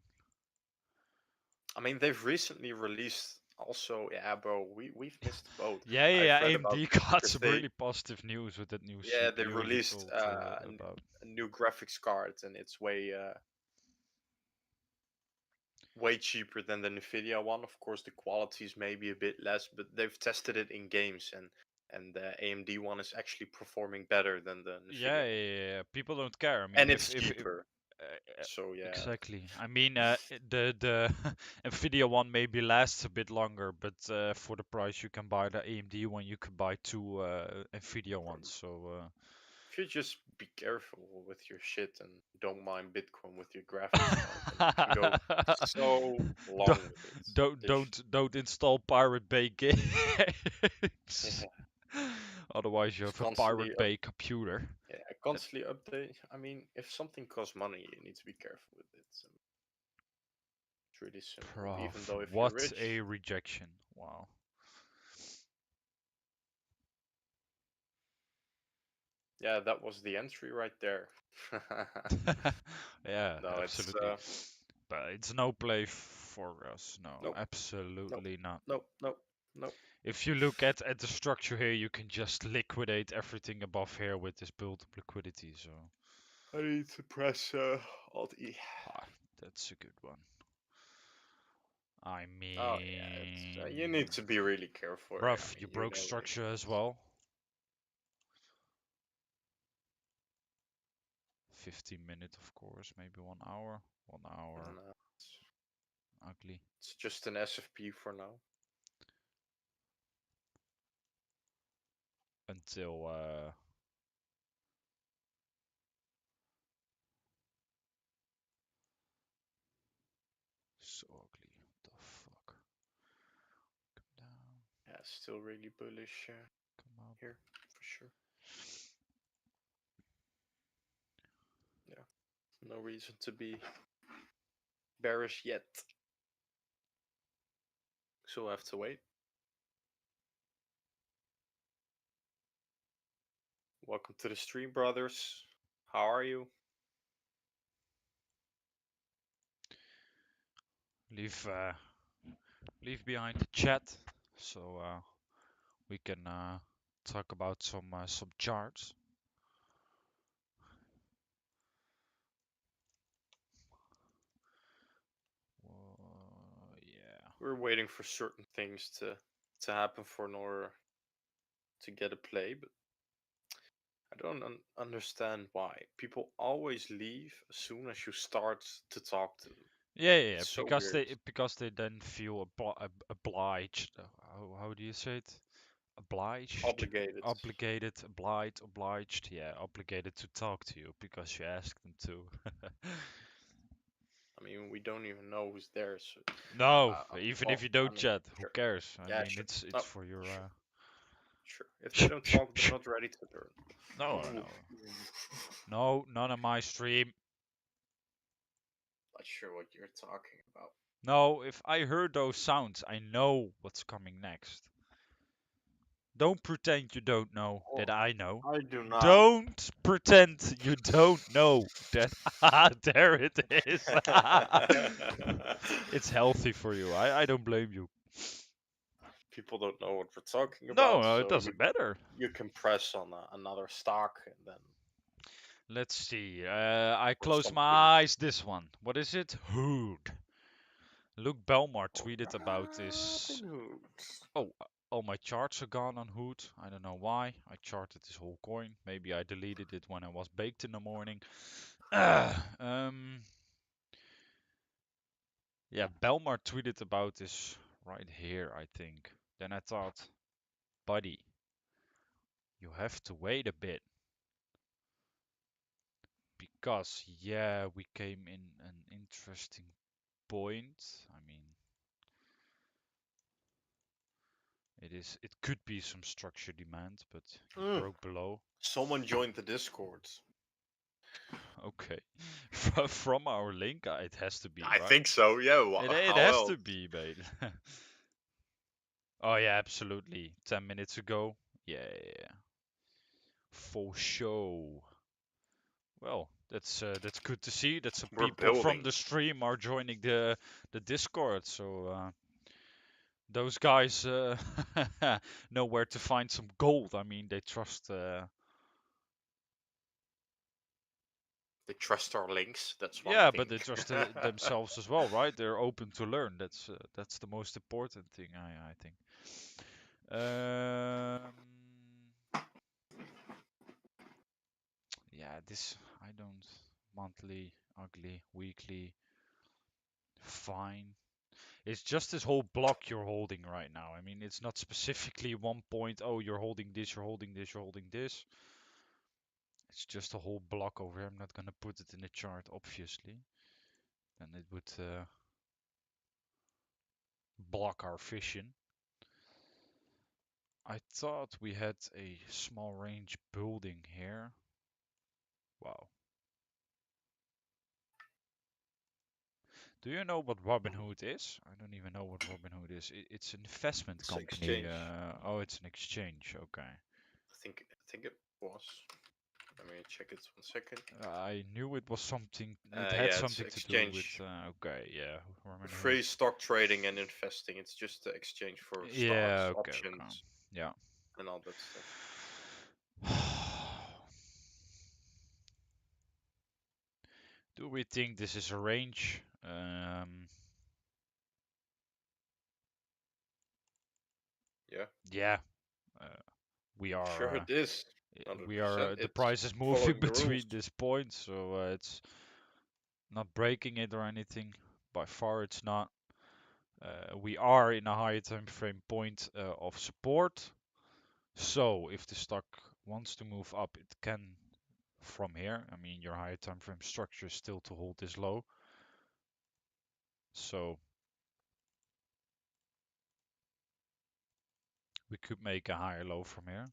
[SPEAKER 2] I mean, they've recently released also. Yeah, bro, we've missed the boat.
[SPEAKER 1] Yeah, yeah,
[SPEAKER 2] I've
[SPEAKER 1] yeah.
[SPEAKER 2] read about
[SPEAKER 1] AMD got
[SPEAKER 2] because
[SPEAKER 1] some
[SPEAKER 2] they
[SPEAKER 1] really positive news with that new
[SPEAKER 2] yeah they
[SPEAKER 1] CPU you
[SPEAKER 2] released
[SPEAKER 1] told about.
[SPEAKER 2] a new graphics card, and it's way cheaper than the Nvidia one. Of course, the quality is maybe a bit less, but they've tested it in games, and the AMD one is actually performing better than the
[SPEAKER 1] Yeah,
[SPEAKER 2] Nvidia
[SPEAKER 1] yeah,
[SPEAKER 2] one,
[SPEAKER 1] yeah, yeah. People don't care. I mean,
[SPEAKER 2] and it's cheaper. So yeah,
[SPEAKER 1] Exactly. I mean, the Nvidia one maybe lasts a bit longer, but for the price you can buy the AMD one, you can buy two Nvidia ones. So
[SPEAKER 2] if you just be careful with your shit and don't mind Bitcoin with your graphics card, then you can go so
[SPEAKER 1] don't
[SPEAKER 2] long with it.
[SPEAKER 1] don't
[SPEAKER 2] This,
[SPEAKER 1] don't install Pirate Bay games.
[SPEAKER 2] yeah,
[SPEAKER 1] Otherwise, you
[SPEAKER 2] it's
[SPEAKER 1] have a
[SPEAKER 2] constantly
[SPEAKER 1] Pirate
[SPEAKER 2] up.
[SPEAKER 1] Bay computer.
[SPEAKER 2] Yeah, constantly update. I mean, if something costs money, you need to be careful with it. So it's really simple. Even
[SPEAKER 1] Prof,
[SPEAKER 2] though if you're
[SPEAKER 1] what a
[SPEAKER 2] rich,
[SPEAKER 1] rejection. Wow.
[SPEAKER 2] yeah, that was the entry right there.
[SPEAKER 1] Yeah,
[SPEAKER 2] No, it's
[SPEAKER 1] absolutely. But it's no play for us. No,
[SPEAKER 2] nope, nope,
[SPEAKER 1] absolutely not.
[SPEAKER 2] nope, nope, nope.
[SPEAKER 1] If you look at the structure here, you can just liquidate everything above here with this build-up liquidity. So,
[SPEAKER 2] I need to press Alt E.
[SPEAKER 1] ah, that's a good one. I
[SPEAKER 2] Oh yeah, it's
[SPEAKER 1] mean,
[SPEAKER 2] you need to be really careful here. I
[SPEAKER 1] bruv,
[SPEAKER 2] mean,
[SPEAKER 1] you
[SPEAKER 2] you
[SPEAKER 1] broke
[SPEAKER 2] know what it
[SPEAKER 1] structure as
[SPEAKER 2] is.
[SPEAKER 1] well. 15 minutes, of course, maybe 1 hour. 1 hour,
[SPEAKER 2] No,
[SPEAKER 1] ugly.
[SPEAKER 2] it's just an SFP for now.
[SPEAKER 1] Until so ugly. What the fuck? Come down,
[SPEAKER 2] Yeah, still really bullish
[SPEAKER 1] come up.
[SPEAKER 2] here for sure. Yeah, no reason to be bearish yet. So we'll have to wait. Welcome to the stream, brothers. How are you?
[SPEAKER 1] Leave leave behind the chat, so we can talk about some charts. Yeah.
[SPEAKER 2] We're waiting for certain things to happen for in order to get a play, but I don't understand why people always leave as soon as you start to talk to them.
[SPEAKER 1] Yeah,
[SPEAKER 2] It's so weird.
[SPEAKER 1] because they then feel obliged. How do you say it? Obliged,
[SPEAKER 2] Obligated.
[SPEAKER 1] obligated, obliged. Yeah, obligated to talk to you because you asked them to.
[SPEAKER 2] I mean, we don't even know who's there. So,
[SPEAKER 1] No, even
[SPEAKER 2] well,
[SPEAKER 1] if you
[SPEAKER 2] I
[SPEAKER 1] don't
[SPEAKER 2] mean,
[SPEAKER 1] chat, who
[SPEAKER 2] sure.
[SPEAKER 1] cares? I
[SPEAKER 2] Yeah,
[SPEAKER 1] mean,
[SPEAKER 2] sure.
[SPEAKER 1] it's
[SPEAKER 2] No,
[SPEAKER 1] for your
[SPEAKER 2] sure, sure. If they
[SPEAKER 1] Shh,
[SPEAKER 2] don't
[SPEAKER 1] shh,
[SPEAKER 2] talk, they're
[SPEAKER 1] shh.
[SPEAKER 2] not ready to learn.
[SPEAKER 1] No,
[SPEAKER 2] Oh,
[SPEAKER 1] no, no, none of my stream.
[SPEAKER 2] not sure what you're talking about.
[SPEAKER 1] No, if I heard those sounds, I know what's coming next. Don't pretend you don't know
[SPEAKER 2] Oh,
[SPEAKER 1] that I know.
[SPEAKER 2] I do not.
[SPEAKER 1] Don't pretend you don't know that. There it is. It's healthy for you. I don't blame you.
[SPEAKER 2] People don't know what we're talking
[SPEAKER 1] No,
[SPEAKER 2] about,
[SPEAKER 1] no, it
[SPEAKER 2] so
[SPEAKER 1] doesn't matter.
[SPEAKER 2] you can press on another stock and then
[SPEAKER 1] Let's see. I
[SPEAKER 2] or
[SPEAKER 1] close
[SPEAKER 2] something.
[SPEAKER 1] my eyes. This one. What is it? Hood. Luke Belmar
[SPEAKER 2] Or
[SPEAKER 1] tweeted about this.
[SPEAKER 2] Robinhood.
[SPEAKER 1] Oh, all my charts are gone on Hood. I don't know why. I charted this whole coin. Maybe I deleted it when I was baked in the morning. Um, yeah, Belmar tweeted about this right here, I think. Then I thought, buddy, you have to wait a bit. Because, yeah, we came in an interesting point. I mean, it could be some structure demand, but he broke below.
[SPEAKER 2] Someone joined the Discord.
[SPEAKER 1] Okay. From our link, it has to be,
[SPEAKER 2] I
[SPEAKER 1] right?
[SPEAKER 2] think so. Yeah.
[SPEAKER 1] It
[SPEAKER 2] How
[SPEAKER 1] has
[SPEAKER 2] else?
[SPEAKER 1] to be, mate. Oh yeah, absolutely. 10 minutes ago. Yeah, yeah, yeah. For sure. Well, that's good to see that some
[SPEAKER 2] We're
[SPEAKER 1] people from
[SPEAKER 2] building.
[SPEAKER 1] the stream are joining the Discord. So those guys know where to find some gold. I mean, they trust.
[SPEAKER 2] They trust our links. That's one
[SPEAKER 1] Yeah, but
[SPEAKER 2] thing.
[SPEAKER 1] they trust themselves as well, right? They're open to learn. That's the most important thing, I think. Yeah, this I don't. monthly, ugly, weekly, fine. It's just this whole block you're holding right now. I mean, it's not specifically one point, oh, you're holding this, you're holding this, you're holding this. It's just a whole block over here. I'm not gonna put it in the chart, obviously. Then it would block our vision. I thought we had a small range building here. Wow. Do you know what Robinhood is? I don't even know what Robinhood is. It's an investment
[SPEAKER 2] It's
[SPEAKER 1] company.
[SPEAKER 2] exchange.
[SPEAKER 1] Oh, it's an exchange. Okay.
[SPEAKER 2] I think it was. Let me check it 1 second.
[SPEAKER 1] I knew it was something. It had
[SPEAKER 2] Yeah, it's
[SPEAKER 1] something to do with.
[SPEAKER 2] exchange.
[SPEAKER 1] Okay, yeah, Robinhood.
[SPEAKER 2] Free stock trading and investing. It's just the exchange for stocks,
[SPEAKER 1] Yeah. Okay. Okay.
[SPEAKER 2] options,
[SPEAKER 1] Yeah.
[SPEAKER 2] and all that stuff.
[SPEAKER 1] Do we think this is a range?
[SPEAKER 2] Yeah,
[SPEAKER 1] Yeah. Uh, we
[SPEAKER 2] sure
[SPEAKER 1] are.
[SPEAKER 2] it is.
[SPEAKER 1] We are.
[SPEAKER 2] 100%.
[SPEAKER 1] The
[SPEAKER 2] It's
[SPEAKER 1] price is moving
[SPEAKER 2] following the rules.
[SPEAKER 1] between this point, so it's not breaking it or anything. By far, it's not. We are in a higher time frame point of support. So if the stock wants to move up, it can from here. I mean, your higher time frame structure is still to hold this low. So we could make a higher low from here.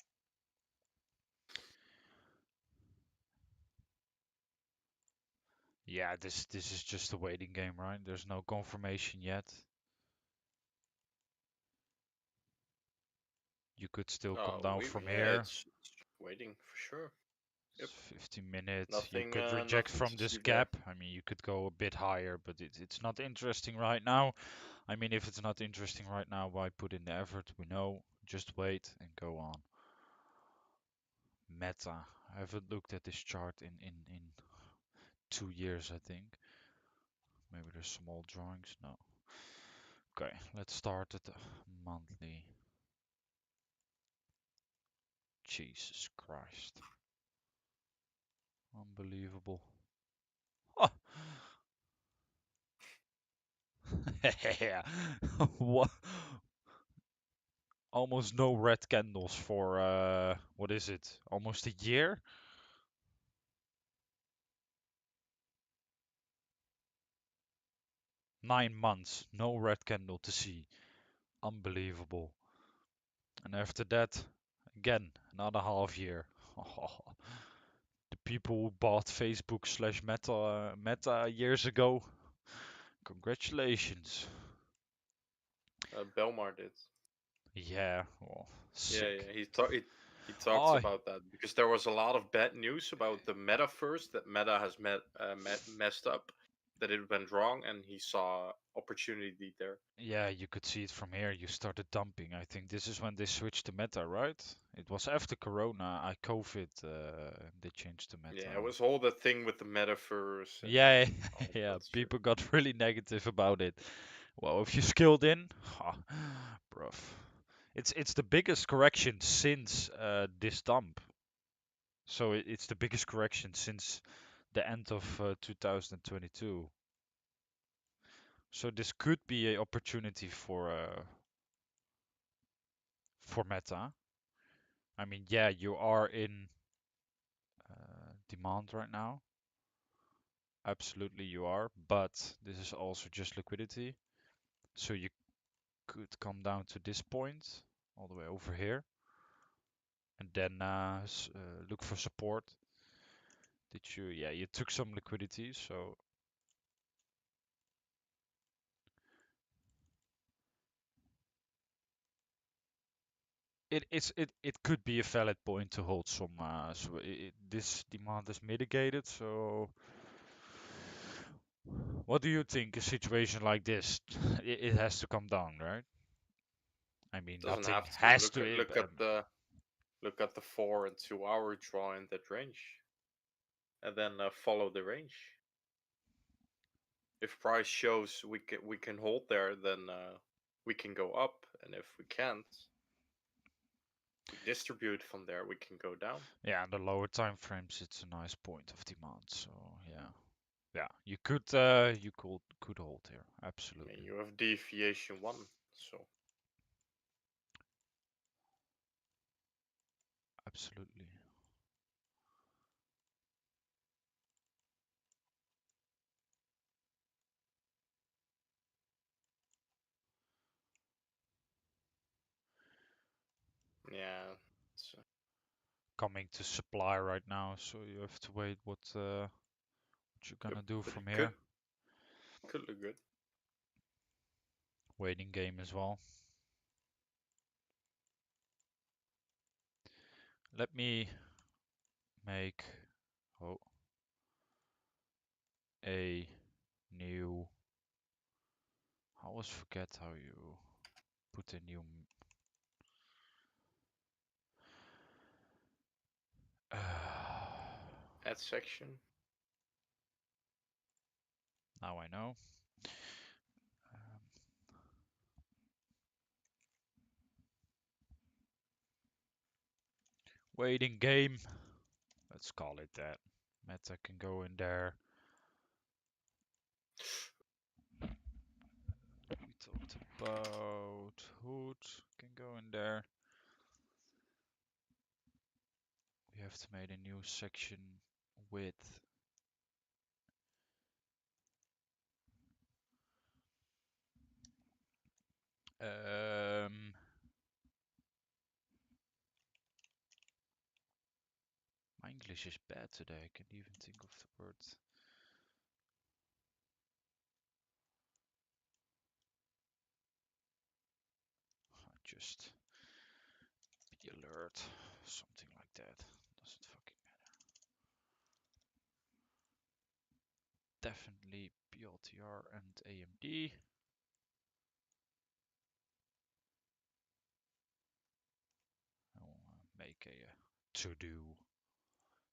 [SPEAKER 1] Yeah, this is just a waiting game, right? There's no confirmation yet. You could still come down from
[SPEAKER 2] Yeah,
[SPEAKER 1] here.
[SPEAKER 2] it's waiting for sure. Yep.
[SPEAKER 1] 15 minutes. You
[SPEAKER 2] Nothing,
[SPEAKER 1] could reject
[SPEAKER 2] nothing
[SPEAKER 1] from
[SPEAKER 2] to
[SPEAKER 1] this
[SPEAKER 2] see there.
[SPEAKER 1] gap. I mean, you could go a bit higher, but it's not interesting right now. I mean, if it's not interesting right now, why put in the effort? We know. Just wait and go on. Meta. I haven't looked at this chart in 2 years, I think. Maybe there's small drawings. No. Okay, let's start at the monthly. Jesus Christ. Unbelievable. Oh. Yeah. What? Almost no red candles for what is it? Almost a year? 9 months. No red candle to see. Unbelievable. And after that, again, another half year. The people who bought Facebook slash Meta years ago, congratulations.
[SPEAKER 2] Belmar did.
[SPEAKER 1] Yeah, well,
[SPEAKER 2] Yeah,
[SPEAKER 1] sick.
[SPEAKER 2] yeah. He talks
[SPEAKER 1] Oh,
[SPEAKER 2] about that because there was a lot of bad news about the metaverse that Meta has messed up, that it went wrong, and he saw opportunity there.
[SPEAKER 1] yeah, you could see it from here. You started dumping. I think this is when they switched to Meta, right? It was after Corona, COVID, they changed to Meta.
[SPEAKER 2] Yeah, it was all the thing with the metaverse and
[SPEAKER 1] Yeah,
[SPEAKER 2] all
[SPEAKER 1] yeah,
[SPEAKER 2] that shit.
[SPEAKER 1] people got really negative about it. Well, if you skilled in, bruv, it's the biggest correction since this dump. So it's the biggest correction since the end of 2022. So this could be an opportunity for Meta. I mean, yeah, you are in demand right now. Absolutely, you are. But this is also just liquidity. So you could come down to this point, all the way over here, and then look for support. Did you? Yeah, you took some liquidity, so it could be a valid point to hold some. So this demand is mitigated. So what do you think? A situation like this, it has to come down, right? I mean,
[SPEAKER 2] Doesn't
[SPEAKER 1] nothing
[SPEAKER 2] have to
[SPEAKER 1] has to.
[SPEAKER 2] look at the 4 and 2 hour draw in that range, and then follow the range. If price shows we can hold there, then we can go up, and if we can't, We distribute from there, we can go down.
[SPEAKER 1] Yeah, and the lower time frames, it's a nice point of demand. So yeah, yeah, you could hold here,
[SPEAKER 2] And
[SPEAKER 1] absolutely,
[SPEAKER 2] you have deviation 1, so
[SPEAKER 1] absolutely.
[SPEAKER 2] yeah.
[SPEAKER 1] Coming to supply right now, so you have to wait what you're
[SPEAKER 2] Yep,
[SPEAKER 1] gonna do
[SPEAKER 2] but
[SPEAKER 1] from
[SPEAKER 2] it
[SPEAKER 1] here.
[SPEAKER 2] could look good.
[SPEAKER 1] Waiting game as well. Let me make oh a new. I always forget how you put a new.
[SPEAKER 2] Add section.
[SPEAKER 1] Now I know. Um, Waiting game. Let's call it that. Meta can go in there. We talked about Hood can go in there. We have to make a new section with um my English is bad today. I can't even think of the word. Just be alert. Something like that. Doesn't fucking matter. Definitely BLTR and AMD. I'll make a to-do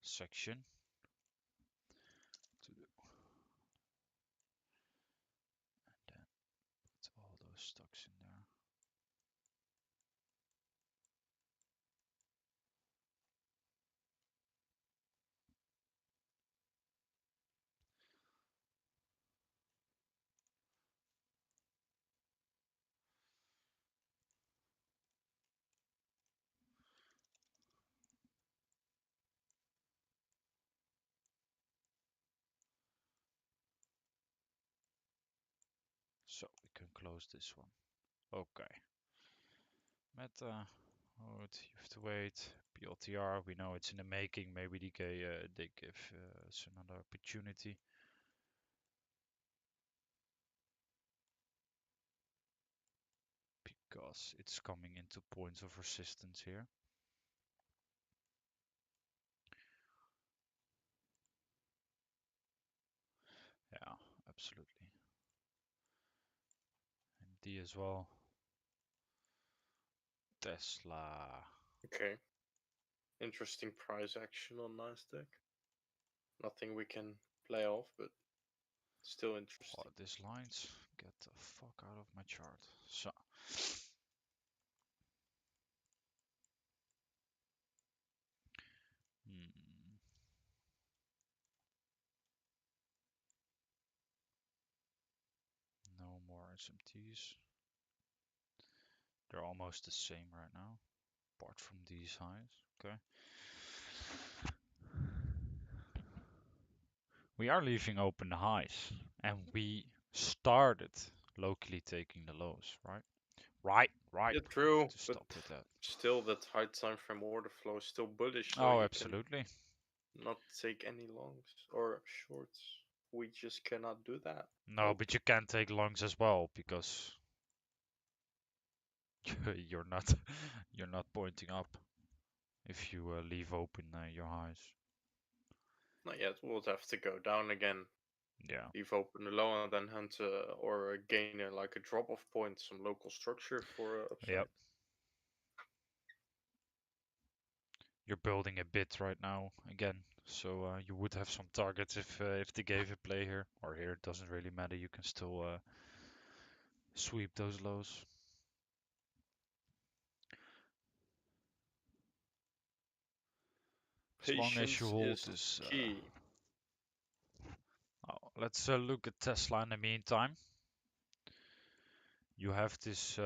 [SPEAKER 1] section. To do. And then put all those stocks in there. So we can close this one. Okay. Meta. Oh, you have to wait. BLTR, we know it's in the making. Maybe they give us another opportunity. Because it's coming into points of resistance here. Yeah, absolutely. And D as well. Tesla.
[SPEAKER 2] Okay. Interesting price action on Nasdaq. Nothing we can play off, but still
[SPEAKER 1] Oh,
[SPEAKER 2] interesting.
[SPEAKER 1] these lines. Get the fuck out of my chart. So. Hmm. No more SMTs. They're almost the same right now, apart from these highs. Okay. We are leaving open the highs, and we started locally taking the lows, right? Right.
[SPEAKER 2] Yeah,
[SPEAKER 1] We have
[SPEAKER 2] true,
[SPEAKER 1] to
[SPEAKER 2] but
[SPEAKER 1] stop with that.
[SPEAKER 2] still that high time frame order flow is still bullish, so
[SPEAKER 1] Oh,
[SPEAKER 2] you can
[SPEAKER 1] absolutely.
[SPEAKER 2] not take any longs or shorts. We just cannot do that.
[SPEAKER 1] No,
[SPEAKER 2] Nope.
[SPEAKER 1] but you can take longs as well because you're not you're not pointing up if you leave open your highs.
[SPEAKER 2] Not yet. We'll have to go down again.
[SPEAKER 1] Yeah.
[SPEAKER 2] Leave open the low and then hunt or gain like a drop off point, some local structure for upside.
[SPEAKER 1] Yep. You're building a bit right now again, so you would have some targets if they gave a play here or here. It doesn't really matter. You can still sweep those lows. As long as you
[SPEAKER 2] Patience
[SPEAKER 1] hold
[SPEAKER 2] is
[SPEAKER 1] this.
[SPEAKER 2] key.
[SPEAKER 1] Oh, let's look at Tesla in the meantime. You have this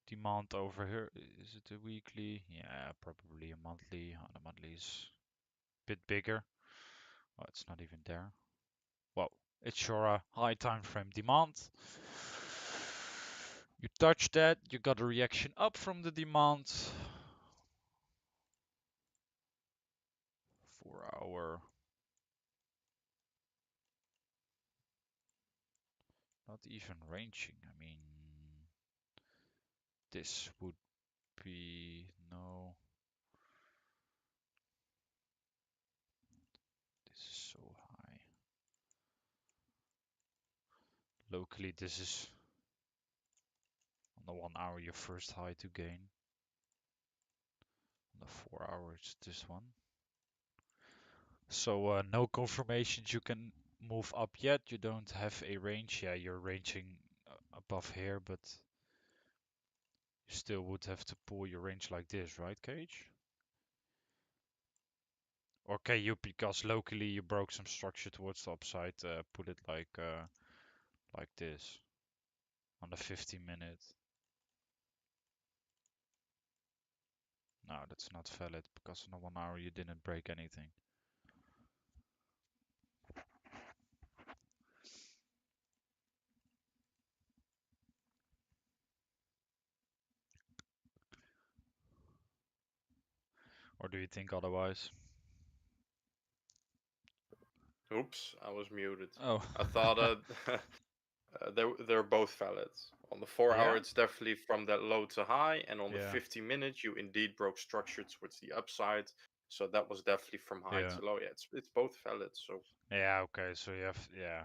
[SPEAKER 1] demand over here. Is it a weekly? Yeah, probably a monthly. Oh, the monthly is a bit bigger. Oh, it's not even there. Well, it's your high time frame demand. You touch that, you got a reaction up from the demand. 4 hour. Not even ranging. I mean, this would be no. This is so high. Locally, this is on the 1 hour your first high to gain. On the 4 hour, it's this one. So no confirmations you can move up yet. You don't have a range. Yeah, you're ranging above here, but you still would have to pull your range like this, right, Cage? Or can you, because locally you broke some structure towards the upside, put it like this on the 15 minute? No, that's not valid because in the 1 hour you didn't break anything. Or do you think otherwise?
[SPEAKER 2] Oops, I was muted.
[SPEAKER 1] Oh,
[SPEAKER 2] I thought they're both valid. On the 4 hour,
[SPEAKER 1] yeah,
[SPEAKER 2] it's definitely from that low to high, and on the
[SPEAKER 1] yeah,
[SPEAKER 2] 50 minute, you indeed broke structure towards the upside. So that was definitely from high
[SPEAKER 1] yeah,
[SPEAKER 2] to low. Yeah, it's both valid. So
[SPEAKER 1] yeah. Okay, so you have, yeah,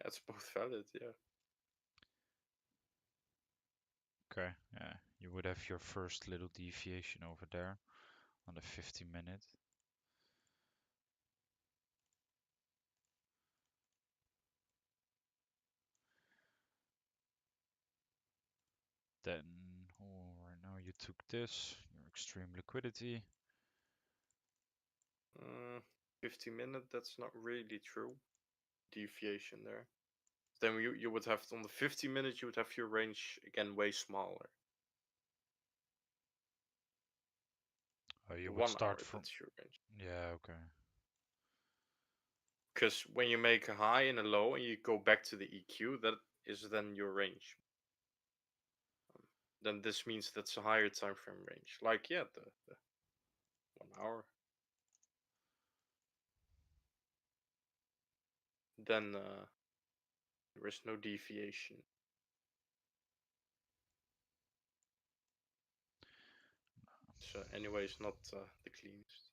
[SPEAKER 2] yeah, it's both valid. Yeah.
[SPEAKER 1] okay, yeah. You would have your first little deviation over there on the 50 minute. Then, oh, right now you took this, your extreme liquidity.
[SPEAKER 2] 50 minute, that's not really true. Deviation there. Then you would have on the 50 minute, you would have your range again way smaller.
[SPEAKER 1] You would
[SPEAKER 2] 1 hour,
[SPEAKER 1] start from,
[SPEAKER 2] that's your range.
[SPEAKER 1] yeah, okay.
[SPEAKER 2] Because when you make a high and a low and you go back to the EQ, that is then your range. Then this means that's a higher time frame range. Like yeah, the 1 hour. Then there is no deviation. So anyways, not the cleanest.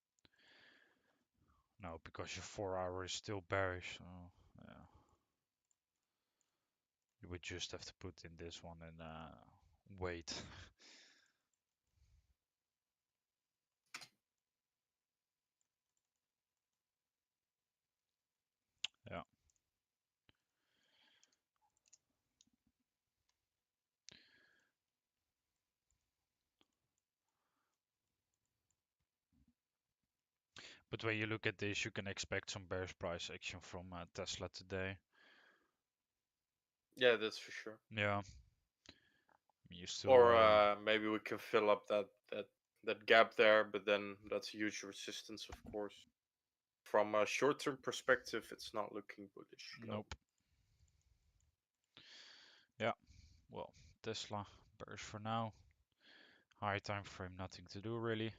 [SPEAKER 1] No, because your 4 hour is still bearish, so yeah. You would just have to put in this one and wait. Yeah. But when you look at this, you can expect some bearish price action from Tesla today.
[SPEAKER 2] Yeah, that's for sure.
[SPEAKER 1] Yeah. You still,
[SPEAKER 2] Or maybe we can fill up that gap there, but then that's huge resistance, of course. From a short-term perspective, it's not looking bullish. No.
[SPEAKER 1] nope. Yeah. Well, Tesla bearish for now. High time frame, nothing to do really.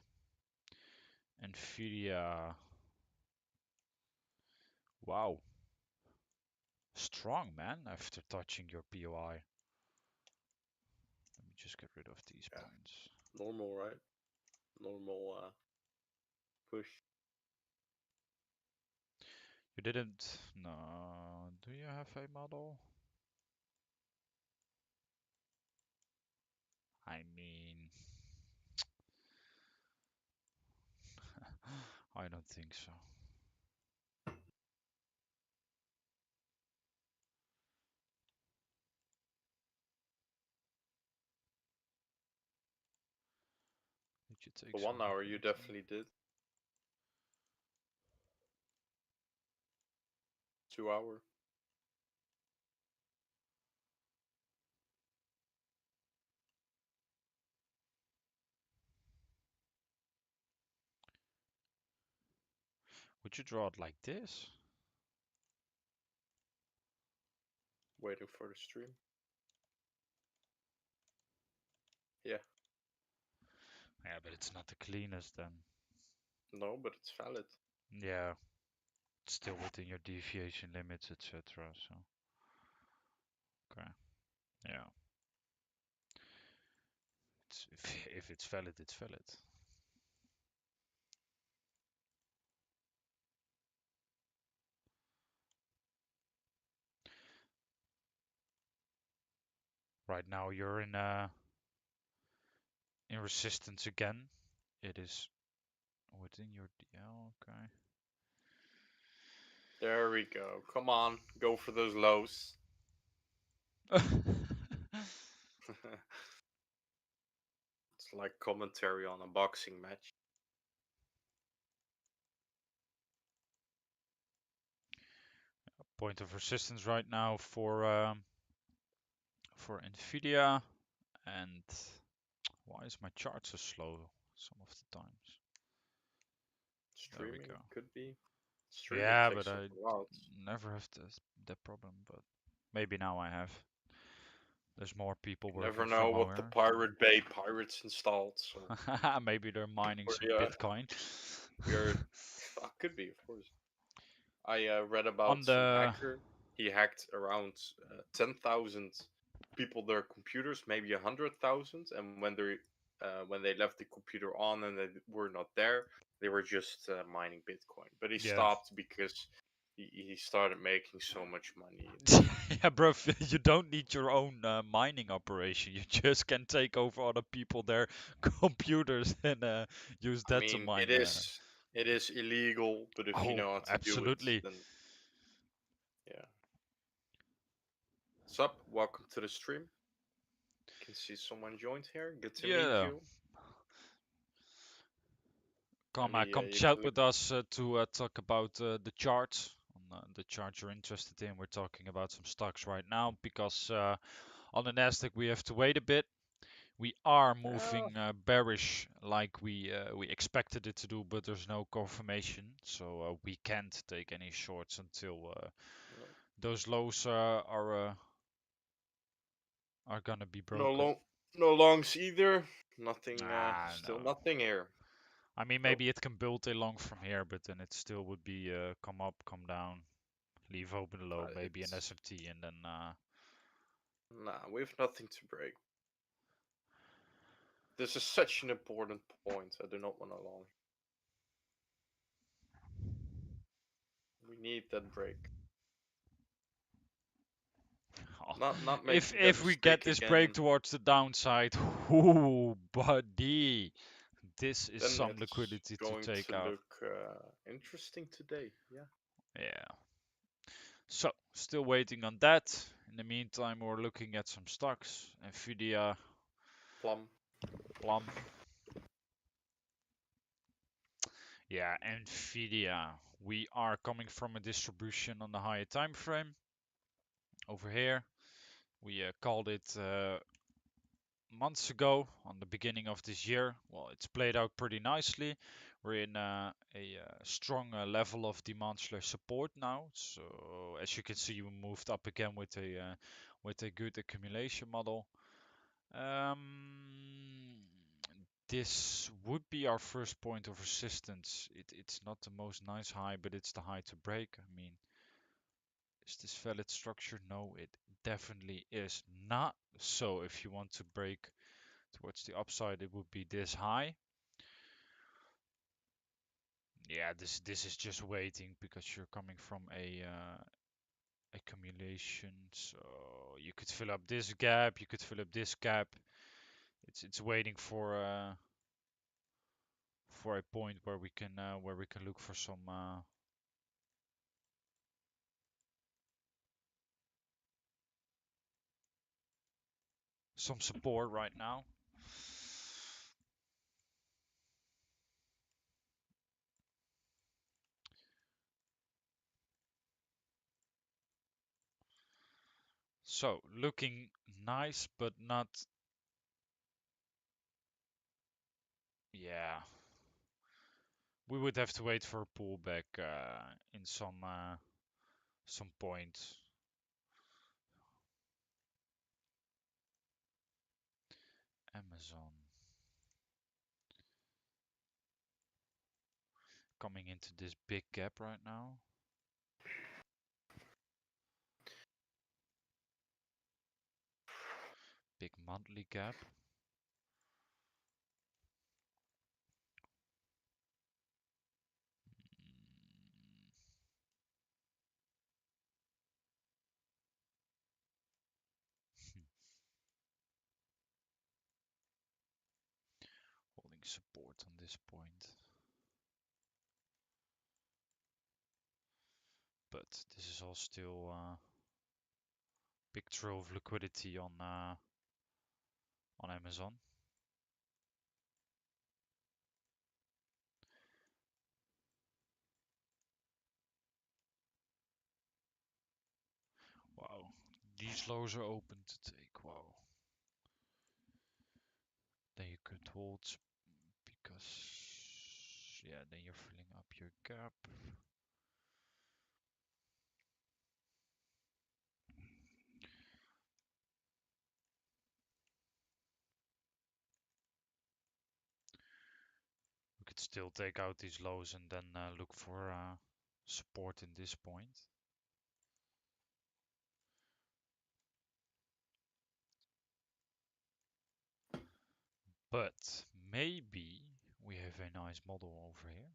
[SPEAKER 1] Nvidia. Wow. Strong, man, after touching your POI. Let me just get rid of these
[SPEAKER 2] Yeah,
[SPEAKER 1] points.
[SPEAKER 2] normal, right? Normal push.
[SPEAKER 1] You didn't. No. Do you have a model? I mean, I don't think so. Did you
[SPEAKER 2] For
[SPEAKER 1] take some
[SPEAKER 2] 1 hour, you
[SPEAKER 1] liquidity.
[SPEAKER 2] definitely did. 2 hour.
[SPEAKER 1] Would you draw it like this?
[SPEAKER 2] Waiting for the stream. Yeah.
[SPEAKER 1] Yeah, but it's not the cleanest then.
[SPEAKER 2] No, but it's valid.
[SPEAKER 1] Yeah, it's still within your deviation limits, etc. So, okay, yeah. If it's valid, it's valid. Right now you're in resistance again. It is within your DL. Okay.
[SPEAKER 2] There we go. Come on, go for those lows. It's like commentary on a boxing match.
[SPEAKER 1] Point of resistance right now for Nvidia, and why is my chart so slow some of the times? There we
[SPEAKER 2] Streaming
[SPEAKER 1] go.
[SPEAKER 2] could be. Streaming
[SPEAKER 1] Yeah, but
[SPEAKER 2] takes a
[SPEAKER 1] I
[SPEAKER 2] while.
[SPEAKER 1] never have that problem, but maybe now I have. There's more people
[SPEAKER 2] You never
[SPEAKER 1] working
[SPEAKER 2] know
[SPEAKER 1] from
[SPEAKER 2] what the
[SPEAKER 1] home,
[SPEAKER 2] Pirate Bay pirates installed. So
[SPEAKER 1] so maybe they're mining some
[SPEAKER 2] we
[SPEAKER 1] Bitcoin.
[SPEAKER 2] we are could be, of course. I read about
[SPEAKER 1] On
[SPEAKER 2] some
[SPEAKER 1] the
[SPEAKER 2] hacker. He hacked around 10,000 people their computers, maybe 100,000, and when they left the computer on and they were not there, they were just mining Bitcoin. But he
[SPEAKER 1] yeah.
[SPEAKER 2] stopped because he started making so much money.
[SPEAKER 1] Yeah, bro, you don't need your own mining operation. You just can take over other people their computers and use
[SPEAKER 2] I
[SPEAKER 1] that to
[SPEAKER 2] mean,
[SPEAKER 1] mine.
[SPEAKER 2] it is illegal, but if you
[SPEAKER 1] Oh,
[SPEAKER 2] know how to do it,
[SPEAKER 1] absolutely.
[SPEAKER 2] then yeah. Sup, welcome to the stream. Can see someone joined here. Good to meet
[SPEAKER 1] Yeah,
[SPEAKER 2] you.
[SPEAKER 1] come
[SPEAKER 2] You can
[SPEAKER 1] chat
[SPEAKER 2] look.
[SPEAKER 1] with us to talk about the chart. On the chart you're interested in, we're talking about some stocks right now because on the Nasdaq we have to wait a bit. We are
[SPEAKER 2] Yeah,
[SPEAKER 1] moving bearish like we expected it to do, but there's no confirmation, so we can't take any shorts until
[SPEAKER 2] no,
[SPEAKER 1] those lows are gonna be
[SPEAKER 2] no
[SPEAKER 1] broken.
[SPEAKER 2] long, no longs either. Nothing.
[SPEAKER 1] Ah,
[SPEAKER 2] Still
[SPEAKER 1] no.
[SPEAKER 2] nothing here.
[SPEAKER 1] I mean,
[SPEAKER 2] Nope.
[SPEAKER 1] maybe it can build a long from here, but then it still would be come up, come down, leave open low, maybe an
[SPEAKER 2] It's
[SPEAKER 1] SMT, and then
[SPEAKER 2] nah. We have nothing to break. This is such an important point. I do not want to long. We need that break.
[SPEAKER 1] oh,
[SPEAKER 2] Not
[SPEAKER 1] if
[SPEAKER 2] making that
[SPEAKER 1] if we get
[SPEAKER 2] mistake
[SPEAKER 1] this break
[SPEAKER 2] again.
[SPEAKER 1] towards the downside, ooh, buddy, this is
[SPEAKER 2] Then
[SPEAKER 1] some
[SPEAKER 2] it's
[SPEAKER 1] liquidity to
[SPEAKER 2] going
[SPEAKER 1] take
[SPEAKER 2] to
[SPEAKER 1] out.
[SPEAKER 2] look interesting today. Yeah.
[SPEAKER 1] Yeah. So, still waiting on that. In the meantime, we're looking at some stocks. Nvidia,
[SPEAKER 2] Plum.
[SPEAKER 1] Plum. Yeah, Nvidia. We are coming from a distribution on the higher time frame over here. We called it months ago on the beginning of this year. Well, it's played out pretty nicely. We're in a strong level of demand slash support now. So as you can see, we moved up again with a good accumulation model. Um, this would be our first point of resistance. It's not the most nice high, but it's the high to break. I mean, is this valid structure? No, it definitely is not. So if you want to break towards the upside, it would be this high. Yeah, this is just waiting because you're coming from a accumulation. So you could fill up this gap, you could fill up this gap. It's waiting for a point where we can look for some support right now. So looking nice, but not. Yeah, we would have to wait for a pullback in some point. Amazon coming into this big gap right now. Big monthly gap. Holding support on this point. But this is all still big throw of liquidity on Amazon. Wow, these lows are open to take. Wow. Then you could hold because yeah, then you're filling up your gap. We could still take out these lows and then look for support in this point. But maybe we have a nice model over here.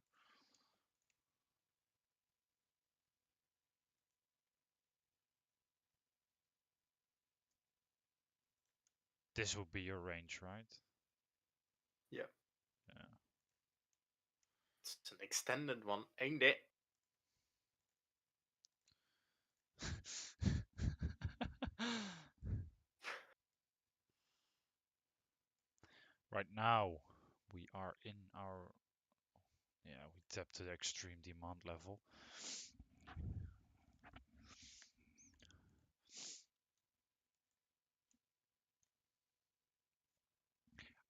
[SPEAKER 1] This would be your range, right?
[SPEAKER 2] Yeah.
[SPEAKER 1] Yeah.
[SPEAKER 2] It's an extended one, ain't it?
[SPEAKER 1] Right now, we are in our, yeah, we tapped to the extreme demand level.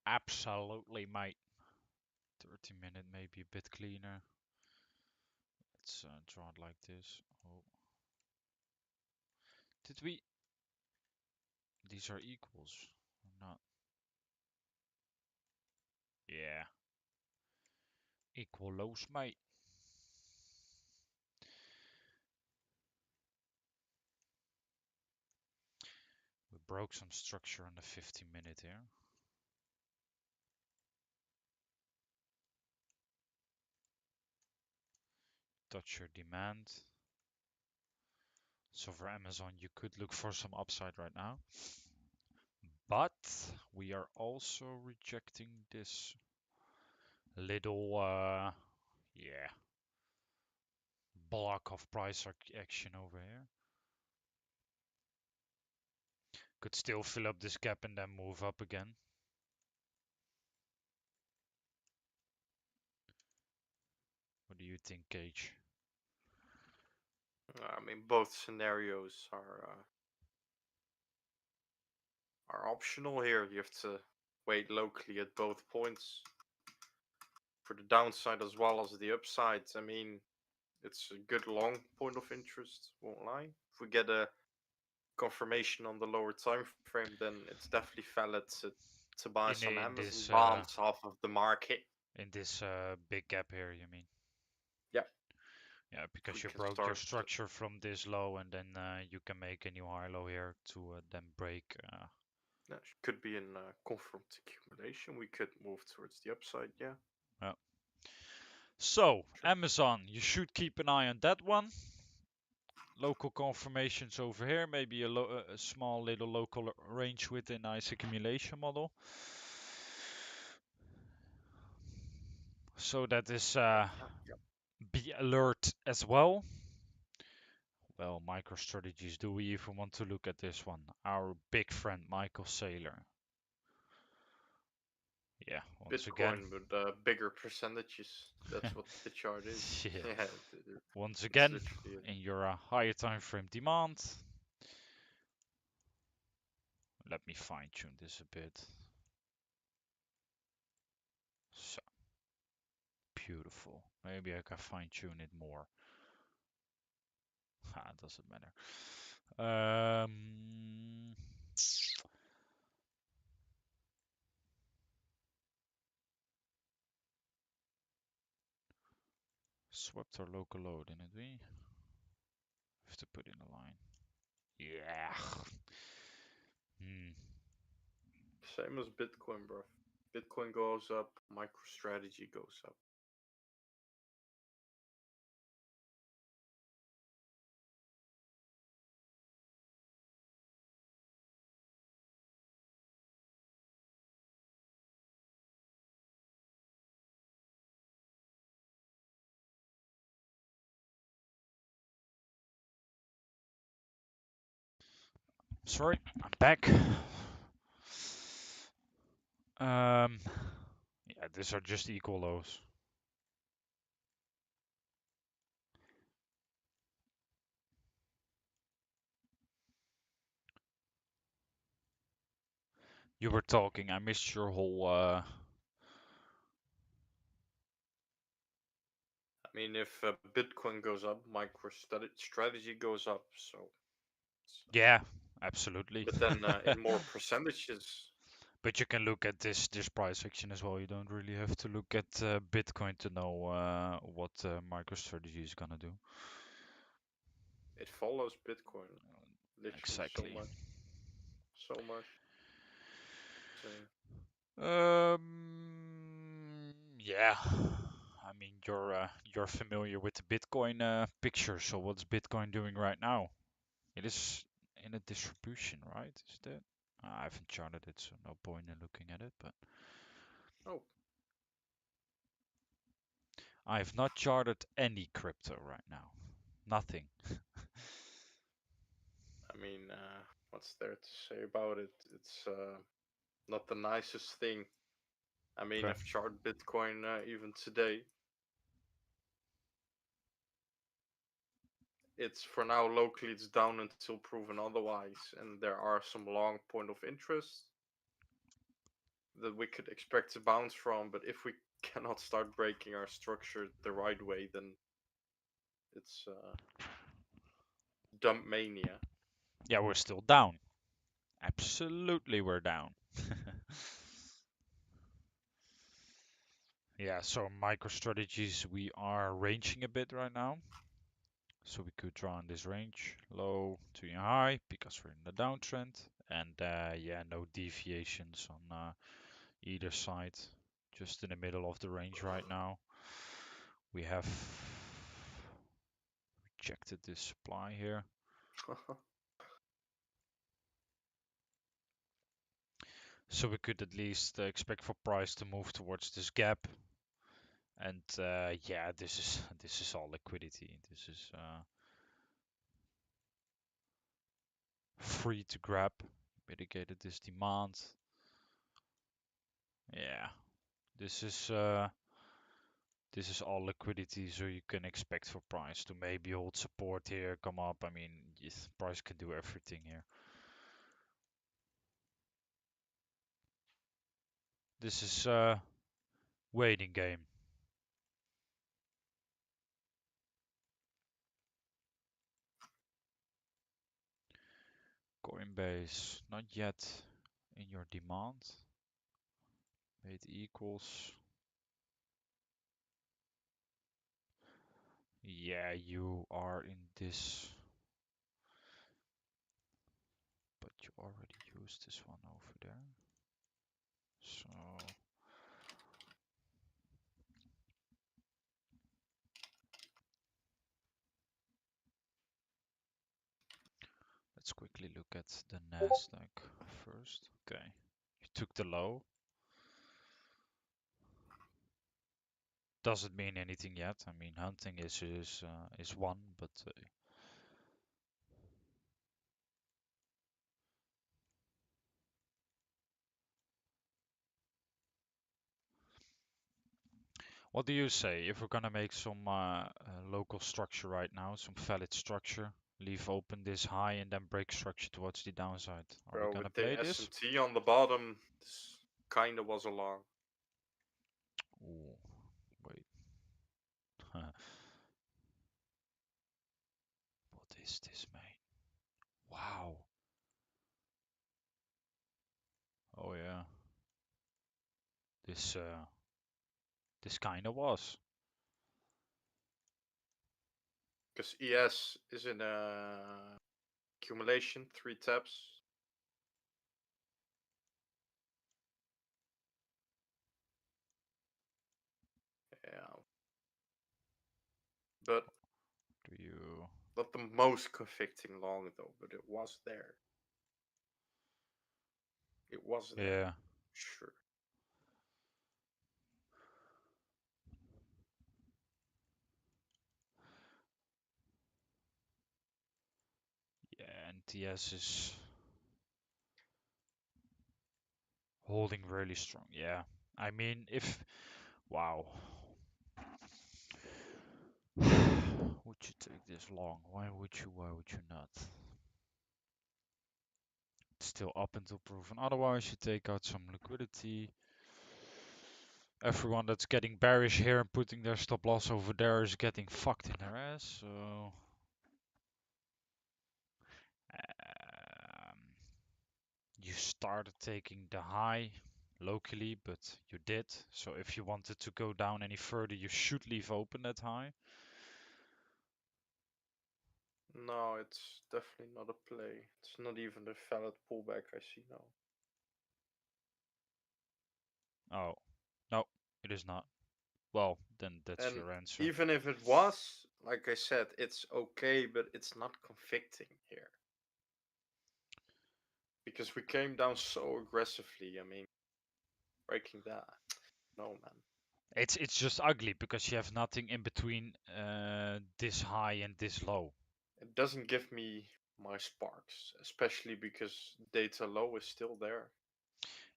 [SPEAKER 1] Absolutely, mate. 30-minute, maybe a bit cleaner. Let's draw it like this. Oh, did we? These are equals or not? Yeah, equal lows, mate. We broke some structure on the 50-minute here. Touch your demand. So for Amazon, you could look for some upside right now. But we are also rejecting this little, yeah, block of price action over here. Could still fill up this gap and then move up again. What do you think, Cage?
[SPEAKER 2] I mean, both scenarios are optional here. You have to wait locally at both points for the downside as well as the upside. I mean, it's a good long point of interest, won't lie. If we get a confirmation on the lower time frame, then it's definitely valid to buy some
[SPEAKER 1] In
[SPEAKER 2] Amazon
[SPEAKER 1] this
[SPEAKER 2] bonds off of the market.
[SPEAKER 1] big gap here, you mean?
[SPEAKER 2] Yeah,
[SPEAKER 1] Yeah,
[SPEAKER 2] if we
[SPEAKER 1] because you
[SPEAKER 2] can
[SPEAKER 1] broke your
[SPEAKER 2] start.
[SPEAKER 1] structure from this low, and then you can make a new high low here to then break.
[SPEAKER 2] That could be in confirmed accumulation. We could move towards the upside. Yeah.
[SPEAKER 1] Yeah. So
[SPEAKER 2] Sure.
[SPEAKER 1] Amazon, you should keep an eye on that one. Local confirmations over here, maybe a small little local range with a nice accumulation model. So that is
[SPEAKER 2] Yeah.
[SPEAKER 1] be alert as well. Well, MicroStrategies, do we even want to look at this one? Our big friend Michael Saylor. Yeah, once again.
[SPEAKER 2] Bitcoin with bigger percentages. That's what the chart is.
[SPEAKER 1] Yeah,
[SPEAKER 2] Yeah, it-
[SPEAKER 1] once
[SPEAKER 2] it's
[SPEAKER 1] again
[SPEAKER 2] literally
[SPEAKER 1] in your higher time frame demand. Let me fine tune this a bit. So beautiful. Maybe I can fine tune it more. Ah, it doesn't matter. Swept our local low, didn't we? Have to put in a line. Yeah. Hmm.
[SPEAKER 2] Same as Bitcoin, bro. Bitcoin goes up, MicroStrategy goes up.
[SPEAKER 1] Sorry, I'm back. Yeah, these are just equal lows. You were talking. I missed your whole.
[SPEAKER 2] I mean, if Bitcoin goes up, MicroStrategy goes up. So,
[SPEAKER 1] Yeah, absolutely.
[SPEAKER 2] but then in more percentages,
[SPEAKER 1] But you can look at this price action as well. You don't really have to look at Bitcoin to know what MicroStrategy is gonna do.
[SPEAKER 2] it follows Bitcoin literally so
[SPEAKER 1] Exactly.
[SPEAKER 2] much, so much. Insane.
[SPEAKER 1] Yeah. I mean, you're familiar with the Bitcoin picture. So what's Bitcoin doing right now? It is in a distribution, right? Is that? I haven't charted it, so no point in looking at it. But
[SPEAKER 2] Oh,
[SPEAKER 1] I have not charted any crypto right now. Nothing.
[SPEAKER 2] I mean, what's there to say about it? It's not the nicest thing. I mean,
[SPEAKER 1] Okay.
[SPEAKER 2] I've charted Bitcoin even today. It's for now locally, it's down until proven otherwise, and there are some long point of interest that we could expect to bounce from. But if we cannot start breaking our structure the right way, then it's dump mania.
[SPEAKER 1] Yeah, we're still down. Absolutely, we're down. Yeah, so MicroStrategies, we are ranging a bit right now. So we could draw on this range, low to high, because we're in the downtrend. And yeah, no deviations on either side. Just in the middle of the range right now. We have rejected this supply here. So we could at least expect for price to move towards this gap. And yeah, this is all liquidity. This is free to grab. Mitigated this demand. Yeah, this is all liquidity, so you can expect for price to maybe hold support here, come up. I mean, yes, price can do everything here. This is waiting game. Coinbase, not yet in your demand. Made equals. Yeah, you are in this, but you already used this one over there. So let's quickly look at the Nasdaq first. Okay, you took the low. Doesn't mean anything yet. I mean, hunting is one, but what do you say if we're gonna make some local structure right now, some valid structure? leave open this high and then break structure towards the downside. Are we
[SPEAKER 2] Bro,
[SPEAKER 1] gonna
[SPEAKER 2] with
[SPEAKER 1] play
[SPEAKER 2] the
[SPEAKER 1] this?
[SPEAKER 2] SMT on the bottom, this kinda was a long.
[SPEAKER 1] Ooh, wait. What is this, mate? Wow. Oh yeah. This kinda was.
[SPEAKER 2] Because ES is in accumulation, 3 taps. Yeah. But
[SPEAKER 1] Do you?
[SPEAKER 2] not the most convicting long though, but it was there. It was there.
[SPEAKER 1] Yeah.
[SPEAKER 2] Sure.
[SPEAKER 1] Yeah, and TS is holding really strong. Yeah. I mean, if wow. Would you take this long? Why would you? Why would you not? It's still up until proven otherwise. You take out some liquidity. Everyone that's getting bearish here and putting their stop loss over there is getting fucked in their ass. So you started taking the high locally, but you did. So if you wanted to go down any further, you should leave open that high.
[SPEAKER 2] No, it's definitely not a play. It's not even a valid pullback I see now.
[SPEAKER 1] Oh, no, it is not. Well, then that's
[SPEAKER 2] And
[SPEAKER 1] your answer.
[SPEAKER 2] even if it was, like I said, it's okay, but it's not convicting here. Because we came down so aggressively. I mean, breaking that. No, man.
[SPEAKER 1] It's just ugly because you have nothing in between this high and this low.
[SPEAKER 2] It doesn't give me my sparks, especially because data low is still there.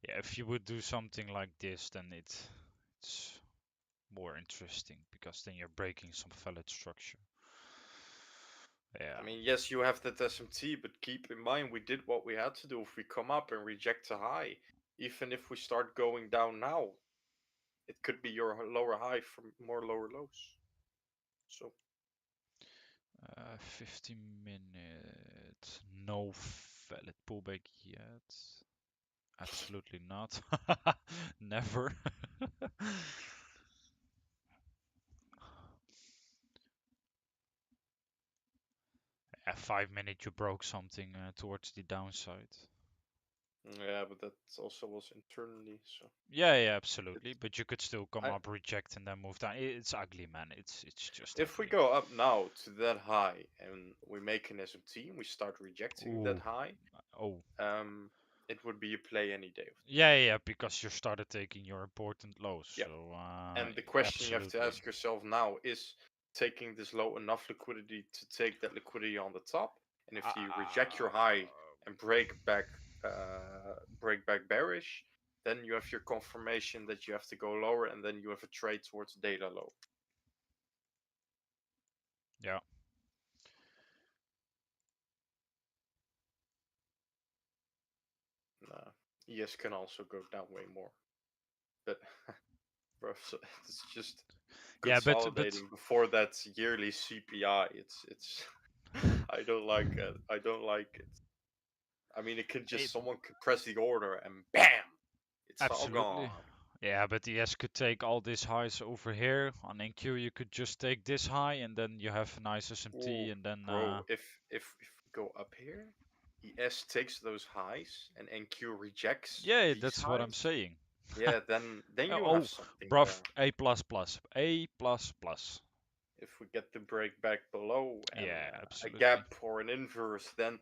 [SPEAKER 1] Yeah, if you would do something like this, then it's more interesting because then you're breaking some valid structure.
[SPEAKER 2] I
[SPEAKER 1] Yeah.
[SPEAKER 2] mean, yes, you have that SMT, but keep in mind we did what we had to do. If we come up and reject a high, even if we start going down now, it could be your lower high from more lower lows. So
[SPEAKER 1] 50 minutes. No valid pullback yet. Absolutely not. Never. At 5 minutes, you broke something towards the downside.
[SPEAKER 2] yeah, but that also was internally. So
[SPEAKER 1] Yeah, yeah,
[SPEAKER 2] it's
[SPEAKER 1] absolutely. But you could still come
[SPEAKER 2] I
[SPEAKER 1] up, reject, and then move down. It's ugly, man. It's just
[SPEAKER 2] if we
[SPEAKER 1] ugly.
[SPEAKER 2] go up now to that high and we make an SMT and we start rejecting that
[SPEAKER 1] Ooh.
[SPEAKER 2] high,
[SPEAKER 1] Oh.
[SPEAKER 2] um, it would be a play any day.
[SPEAKER 1] Yeah, yeah, because you started taking your important lows.
[SPEAKER 2] Yeah.
[SPEAKER 1] So,
[SPEAKER 2] And the question you have to
[SPEAKER 1] absolutely.
[SPEAKER 2] ask yourself now is taking this low enough liquidity to take that liquidity on the top? And if you reject your high and break back bearish, then you have your confirmation that you have to go lower, and then you have a trade towards data low.
[SPEAKER 1] Yeah.
[SPEAKER 2] ES can also go down way more, but bro, so it's just
[SPEAKER 1] Yeah, but
[SPEAKER 2] consolidating before that yearly CPI. It's I don't like it. I don't like it. I mean, it could just
[SPEAKER 1] it,
[SPEAKER 2] someone could press the order and bam, it's all
[SPEAKER 1] absolutely.
[SPEAKER 2] gone.
[SPEAKER 1] Yeah, but ES could take all these highs over here. On NQ, you could just take this high, and then you have a nice
[SPEAKER 2] Oh,
[SPEAKER 1] SMT, and then
[SPEAKER 2] bro, if we go up here, ES takes those highs and NQ rejects
[SPEAKER 1] yeah,
[SPEAKER 2] these
[SPEAKER 1] that's what I'm
[SPEAKER 2] highs.
[SPEAKER 1] saying.
[SPEAKER 2] Yeah, then you have
[SPEAKER 1] Oh,
[SPEAKER 2] something
[SPEAKER 1] bruv,
[SPEAKER 2] there.
[SPEAKER 1] A plus plus, A plus plus.
[SPEAKER 2] If we get the break back below and
[SPEAKER 1] Yeah,
[SPEAKER 2] a
[SPEAKER 1] absolutely.
[SPEAKER 2] gap or an inverse, then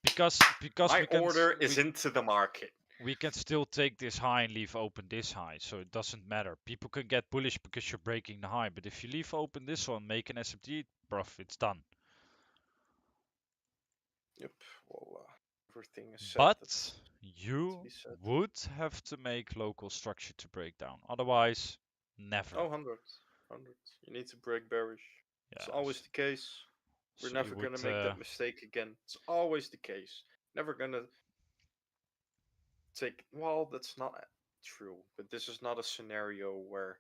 [SPEAKER 1] Because
[SPEAKER 2] my order is into the market.
[SPEAKER 1] we can still take this high and leave open this high, so it doesn't matter. People can get bullish because you're breaking the high, but if you leave open this one, make an SMT, bruv, it's done.
[SPEAKER 2] Yep. Well, everything is said
[SPEAKER 1] But
[SPEAKER 2] that's to
[SPEAKER 1] you
[SPEAKER 2] be said.
[SPEAKER 1] would have to make local structure to break down. Otherwise, never.
[SPEAKER 2] Oh, 100. 100. You need to break bearish. It's always
[SPEAKER 1] Yes.
[SPEAKER 2] the case. We're
[SPEAKER 1] So you
[SPEAKER 2] never
[SPEAKER 1] would,
[SPEAKER 2] gonna make that mistake again. It's always the case. Never gonna take. Well, that's not true. But this is not a scenario where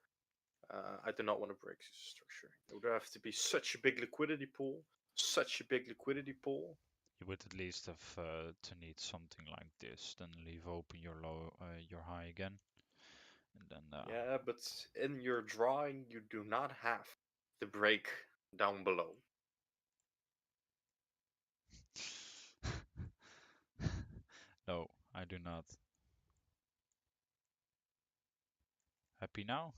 [SPEAKER 2] I do not want to break the structure. It would have to be such a big liquidity pool, such a big liquidity pool.
[SPEAKER 1] you would at least have to need something like this, then leave open your low, your high again, and then
[SPEAKER 2] Yeah, but in your drawing, you do not have the break down below.
[SPEAKER 1] no, I do not. Happy now?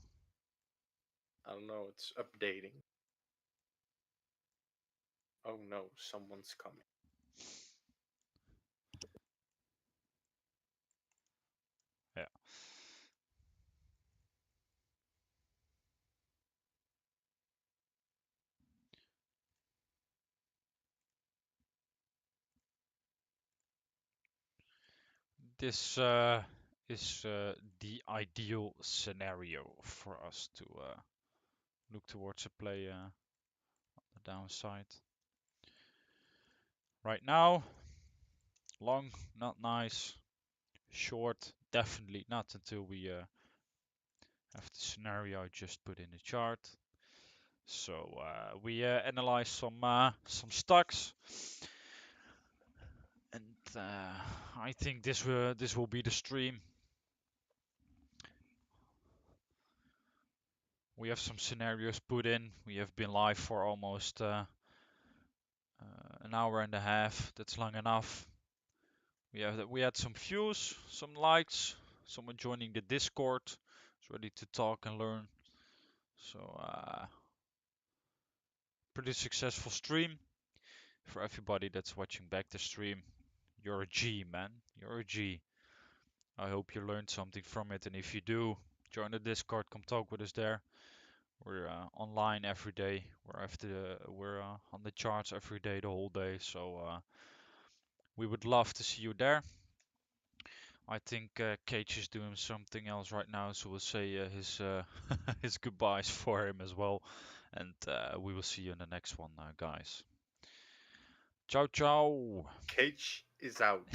[SPEAKER 2] I don't know, it's updating. Oh no, someone's coming.
[SPEAKER 1] Yeah. This is the ideal scenario for us to look towards a play on the downside. Right now, long, not nice. Short, definitely not until we have the scenario I just put in the chart. So we analyze some stocks, and I think this will be the stream. We have some scenarios put in. We have been live for almost an hour and a half. That's long enough. We had some views, some likes, someone joining the Discord. Is ready to talk and learn. So pretty successful stream. For everybody that's watching back the stream, you're a G, man. You're a G. I hope you learned something from it, and if you do, join the Discord. Come talk with us there. We're online every day. We're on the charts every day, the whole day. So we would love to see you there. I think Cage is doing something else right now, so we'll say his his goodbyes for him as well, and we will see you in the next one, guys. Ciao, ciao.
[SPEAKER 2] Cage is out.